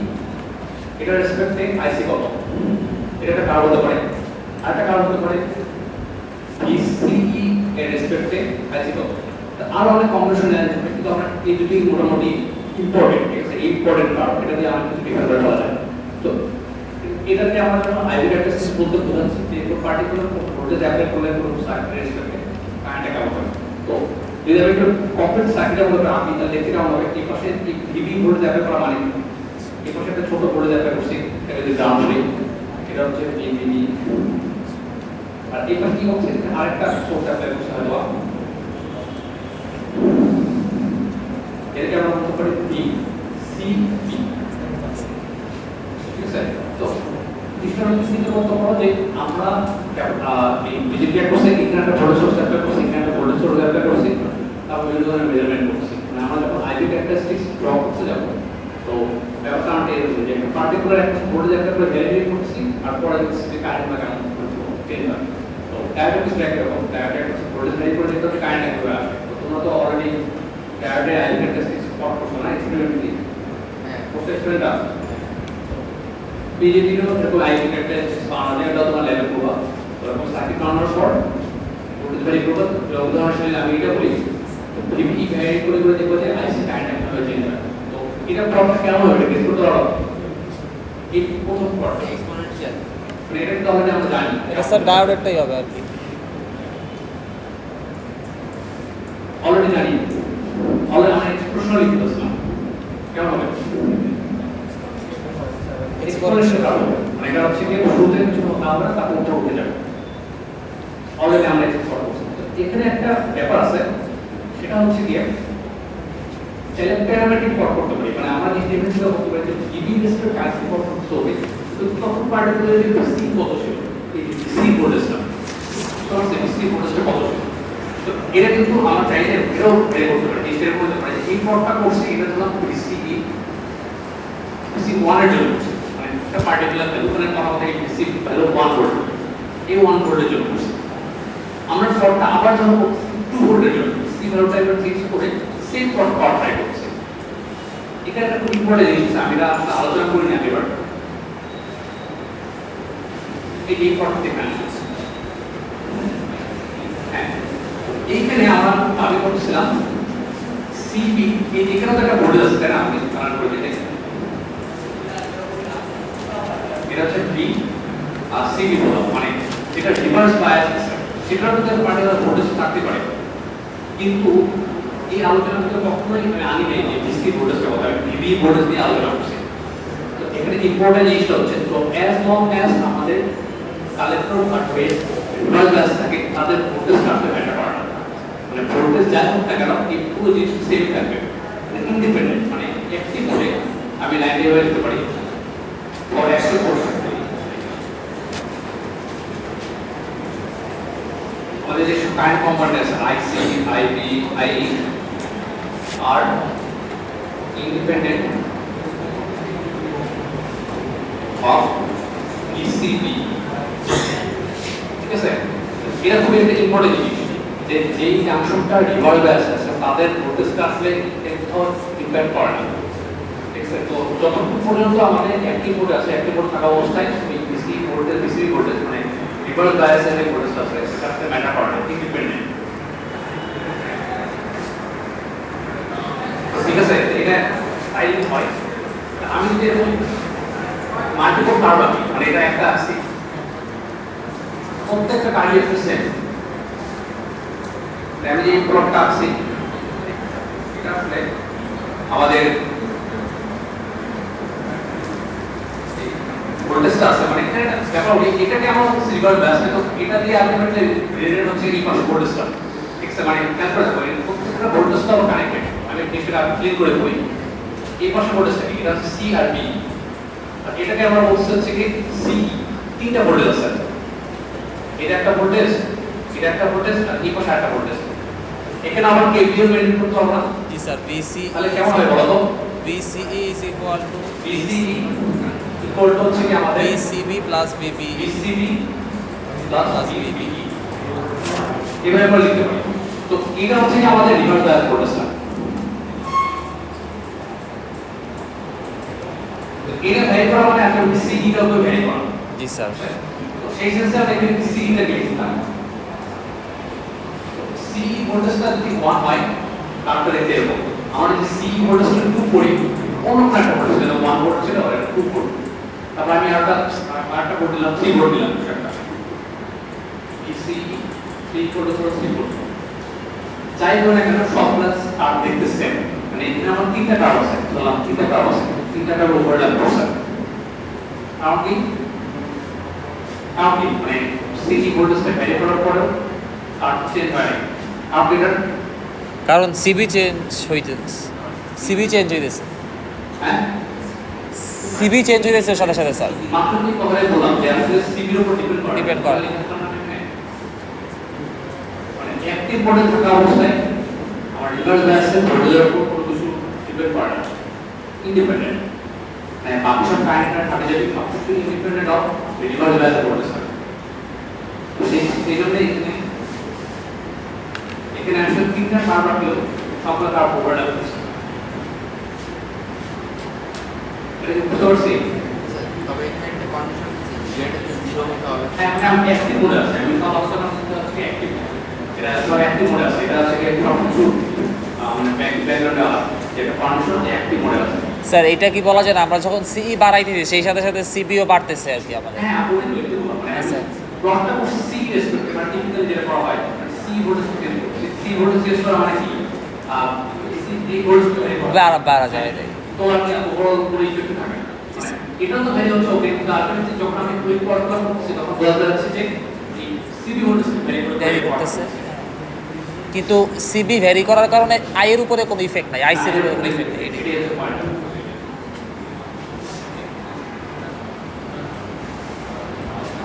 এটা রেসপেক্টে আইসি কত, এটা একটা কার্ভ হতে পারে। আরেকটা কার্ভ হতে পারে ভিসিই এর রেসপেক্টে আইসি কত। আরো অনেক কম্বিনেশন আছে, কিন্তু আমরা এই দুটি মোটামুটি ইম্পর্টেন্ট, ঠিক আছে? ইম্পর্টেন্ট কার্ভ, এটা দিয়ে আমরা কিছু ডিফারেন্ট করে বলা যায়। তো এটাতে আমরা যখন আইপি ক্যারেক্টারিস্টিক্স বলতে বোঝাচ্ছি যে কোনো পার্টিকুলার ভোল্টেজ অ্যাপ্লাই করলে কোনো সার্কিটের রেসপেক্টে কারেন্টটা কেমন হবে। তো যদি আমি একটু কমপ্লিট সার্কিটের মধ্যে আমি তাহলে দেখতে কেমন হবে, এই পাশে ভিভি ভোল্টেজ অ্যাপ্লাই করা মানে এই পাশে একটা ছোট ভোল্টেজ অ্যাপ্লাই করছি, এটা যদি গ্রাউন্ড করি, এটা হচ্ছে ভিভি, আর এই পাশে কি হচ্ছে আরেকটা সোর্স অ্যাপ্লাই করছি হয়তো এটাকে আমরা বলতে পারি ভিসিবি, ঠিক আছে? তো দৃষ্টান্ততে বলতে পারো যে আমরা এই বিজেপি করছি, এখানে একটা ভোল্টেজ সোর্স অ্যাপ্লাই করছি, এখানে একটা ভোল্টেজ সোর্স অ্যাপ্লাই করছি, তারপর বিভিন্ন ধরনের মেজারমেন্ট করছি, মানে আমরা যখন আইপি ক্যারেক্টারিস্টিক্স ড্র করতে যাব, তো ব্যাপারটা আমাদের এরকম যে একটা পার্টিকুলার একটা ভোল্টেজ অ্যাপ্লাই করে ভ্যালিডেট করছি, আর পরে দেখছি যে কারেন্ট বা কেমন চেঞ্জ হয়। তো ডায়োড কিছু একরকম, ডায়োড একটা ভোল্টেজ ভ্যারি করে দেখতে হবে কারেন্ট একভাবে আসবে। তো তোমরা তো অলরেডি ডায়োডের আইপি ক্যারেক্টারিস্টিক্স পড় করছো না এক্সপেরিমেন্টালি? হ্যাঁ, ডিফারেন্ট আছে বিজেপিরও এরকম আইপি একটা বানানো এটা তোমার লেভেল প্রভাব এরকম সার্কিট বানানোর পর ভোল্টেজ ভ্যারি প্রভাব উদাহরণ হিসেবে আমি এটা বলি ভিপি ভ্যারি করে করে দেখবো যে আইসি কারেন্ট একটা হয়ে যায় তো এটা প্রবলেম কেমন হবে গেস করতে পারো এই প্রথম পার্ট এক্সপোনেনশিয়াল মানে এটা তো আমরা জানি এটা স্যার ডায়োডেরটাই হবে আর কি অলরেডি জানি অলরেডি আমরা এক্সপ্রেশন লিখতে বসলাম কেমন হবে এক্সপোনেনশিয়াল কারণ মানে এটা হচ্ছে কি শুরুতে কিছু আমরা তারপর উপরে উঠে যাবে অলরেডি আমরা এক্সপ্রেশন করছি এখানে একটা ব্যাপার আছে সেটা হচ্ছে কি চাইলে প্যারামেট্রিক প্লট করতে পারি মানে আমরা যে ডিফারেন্সটা করতে পারি যে ইবি রেসপেক্ট কারেন্সি প্লট করতে হবে তো তখন পার্টিকুলারলি সি কত ছিল এই সি ভোল্টেজটা তখন সি ভোল্টেজটা কত ছিল তো এটা কিন্তু আমরা চাইলে এটাও বের করতে পারি টেস্টের করতে পারি যে এই প্লটটা করছে এটা ধরলাম সিই সি 1 এর জন্য করছে মানে একটা পার্টিকুলার ভ্যালু মানে কথা কথা সি ভ্যালু 1 ভোল্ট এই 1 ভোল্টের জন্য করছে আমরা প্লটটা আবার যখন 2 ভোল্টের জন্য সি ভ্যালুটা এবার চেঞ্জ করে সেম প্লট পাওয়ার ট্রাই করছে এটা একটা খুব ইম্পর্টেন্ট জিনিস আমি এটা আলোচনা করি না এবার এই প্লটটা দেখেন হ্যাঁ এইখানে আমরা দাবি করছিলাম সিবি এই এখানে তো একটা ভোল্টেজ আছে তাই না আপনি কানেক্ট করে দিতে এটা হচ্ছে ভি আর সিবি বলা মানে এটা রিভার্স বায়াস সেটার মধ্যে পার্টিকুলার ভোল্টেজ থাকতে পারে কিন্তু এই আলোচনার মধ্যে কখনোই আমি আনি নাই যে ডিসি ভোল্টেজটা কথা ভিভি ভোল্টেজ নিয়ে আলোচনা করছি তো এখানে ইম্পর্টেন্ট জিনিসটা হচ্ছে তো অ্যাজ লং অ্যাজ আমাদের কালেক্টর আর বেস রিভার্স বায়াস থাকে তাদের ভোল্টেজটা আসলে ম্যাটার করে না মানে ভোল্টেজ যাই হোক না কেন এই পুরো জিনিস সেম থাকবে মানে ইন্ডিপেন্ডেন্ট মানে একটি মোডে আমি লাইন লেভেল দিতে পারি ফর একটি পোর্শন আমাদের যে কারেন্ট কম্পোনেন্ট আছে আইসি আইবি আইই আর ইন্ডিপেন্ডেন্ট অফ ইসিবি ঠিক আছে এটা খুব একটা ইম্পর্টেন্ট জিনিস যে যেই জাংশনটা রিভলভ আছে তাদের ভোল্টেজটা আসলে একটু ইম্প্যাক্ট করে না ঠিক আছে তো যতক্ষণ পর্যন্ত আমাদের অ্যাক্টিভ মোড আছে অ্যাক্টিভ মোড থাকা অবস্থায় এই ডিসি ভোল্টেজ ডিসি ভোল্টেজ মানে রিভলভ বায়াসের যে ভোল্টেজটা আছে সেটা ম্যাটার করে না ইন্ডিপেন্ডেন্ট ঠিক আছে এটা সাইলেন্ট হয় আমি যদি এরকম মাল্টিপল তার রাখি মানে এটা একটা আছে প্রত্যেকটা কার্ডিয়াক সেম আমি যে প্লটটা আছে এটা আসলে আমাদের ভোল্টেজটা আছে মানে এটা ব্যাপার এটাকে আমরা রিভার ব্যাস তো এটা দিয়ে আলটিমেটলি রিলেটেড হচ্ছে এই পাশে ভোল্টেজটা ঠিক আছে মানে ট্রান্সফার করে প্রত্যেকটা ভোল্টেজটা কানেক্টেড আমি জিনিসটা ক্লিয়ার করে বলি এই পাশে ভোল্টেজটা কি এটা হচ্ছে সি আর বি আর এটাকে আমরা বলছি হচ্ছে কি সি তিনটা ভোল্টেজ আছে এটা একটা ভোল্টেজ এটা একটা ভোল্টেজ আর এই পাশে একটা ভোল্টেজ এখানে আমরা কেভিএল মেইনটেইন করতে হবে না জি স্যার ভিসি তাহলে কেমন হবে বলো তো VCE is equal to VC equal to হচ্ছে কি আমাদের VCB plus VB VCB plus VB এভাবে আমরা লিখতে পারি তো এটা হচ্ছে কি আমাদের রিভার্স বায়াস ভোল্টেজটা এটা ভ্যারি করা মানে একটা সিই টাও ভ্যারি করা জি স্যার তো সেই সেন্সে আমরা এখানে সিই টা লিখলাম সি ভোল্টেজটা যদি 1 হয় তারপরে এটা এরকম আমরা যদি সি ভোল্টেজটা 2 করি অন্য একটা ভোল্টেজ ছিল 1 ভোল্ট ছিল আর 2 ভোল্ট তারপর আমি আরেকটা ভোল্ট দিলাম 3 ভোল্ট দিলাম সেটা সি 3 ভোল্ট 3 ভোল্ট যাই হোক না কেন সবগুলা আর দেখতে সেম মানে এখানে আমার তিনটা কার্ভ আছে ধরলাম তিনটা কার্ভ আছে তিনটা কার্ভ ওভারল্যাপ করছে আপনি মানে সিই ভোল্টেজটা ভ্যারি করার পরেও আর চেঞ্জ হয় না আপনি এটা কারণ সিবি চেঞ্জ হইতেছে হ্যাঁ সিবি চেঞ্জ হইতেছে সাথে সাথে স্যার মাত্র কি কথাই বললাম যে আসলে সিবির উপর ডিপেন্ড করে মানে অ্যাক্টিভ মোডে থাকা অবস্থায় আমার রিভার্স বায়াসের ভোল্টেজের উপর কোনো কিছু ডিপেন্ড করে না ইন্ডিপেন্ডেন্ট মানে ফাংশন কারেন্টের সাথে যদি ফাংশন ইন্ডিপেন্ডেন্ট অফ রিভার্স বায়াসের ভোল্টেজ তো সেই জন্য এখানে আসলে তিনটা কার্ভ রাখলেও সবগুলো কার্ভ ওভারল্যাপ করছে এটা কি বুঝতে পারছি? তবে এখানে একটা কন্ডিশন আছে জেডেতে 0 হতে হবে। হ্যাঁ মানে আমি অ্যাক্টিভ মোডে আছে, আমি সব অপশন আছে হচ্ছে অ্যাক্টিভ। এটা সব অ্যাক্টিভ মোডে আছে, এটা হচ্ছে কি সবকিছু মানে ব্যাকগ্রাউন্ডে যেটা কন্ডিশন অ্যাক্টিভ মোডে আছে। স্যার এটা কি বলা যায় না আমরা যখন সিই বাড়াইতেছি সেই সাথে সাথে সিপিও বাড়তেছে আর কি আমাদের? হ্যাঁ আপনি বলতে মানে আচ্ছা। প্লটটা করছি সি রেসপেক্টে, মানে টিপিক্যালি যেটা করা হয় সি ভোল্টেজ চেঞ্জ করছি। সি ভোল্টেজ চেঞ্জ করা মানে কি সি ভোল্টেজ বাড়া যায় এটাই। তো আপনি ওভারঅল পুরো ইফেক্ট থাকে না। মানে এটা তো ভ্যারি হচ্ছে ওকে, কিন্তু আলটিমেটলি যখন আমি কুইক প্লট করছি তখন বোঝা যাচ্ছে যে এই সিবি ভোল্টেজ ভ্যারি করতেছে, কিন্তু সিবি ভ্যারি করার কারণে আয়ের উপরে কোনো ইফেক্ট নাই, আইসির উপরে কোনো ইফেক্ট নেই। এটাই হচ্ছে পয়েন্ট।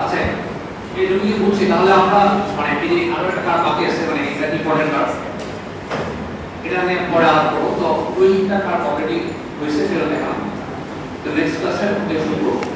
আচ্ছা এই জন্য কি বুঝছি, তাহলে আমরা মানে এই যে আরো একটা কাজ বাকি আছে, মানে এটা ইম্পর্টেন্ট কাজ, এটা আমি পরে আলাদা করবো। তো ওইটা কাজ অলরেডি হয়েছে সেটা দেখালাম। তো নেক্সট ক্লাসে শুরু করবো।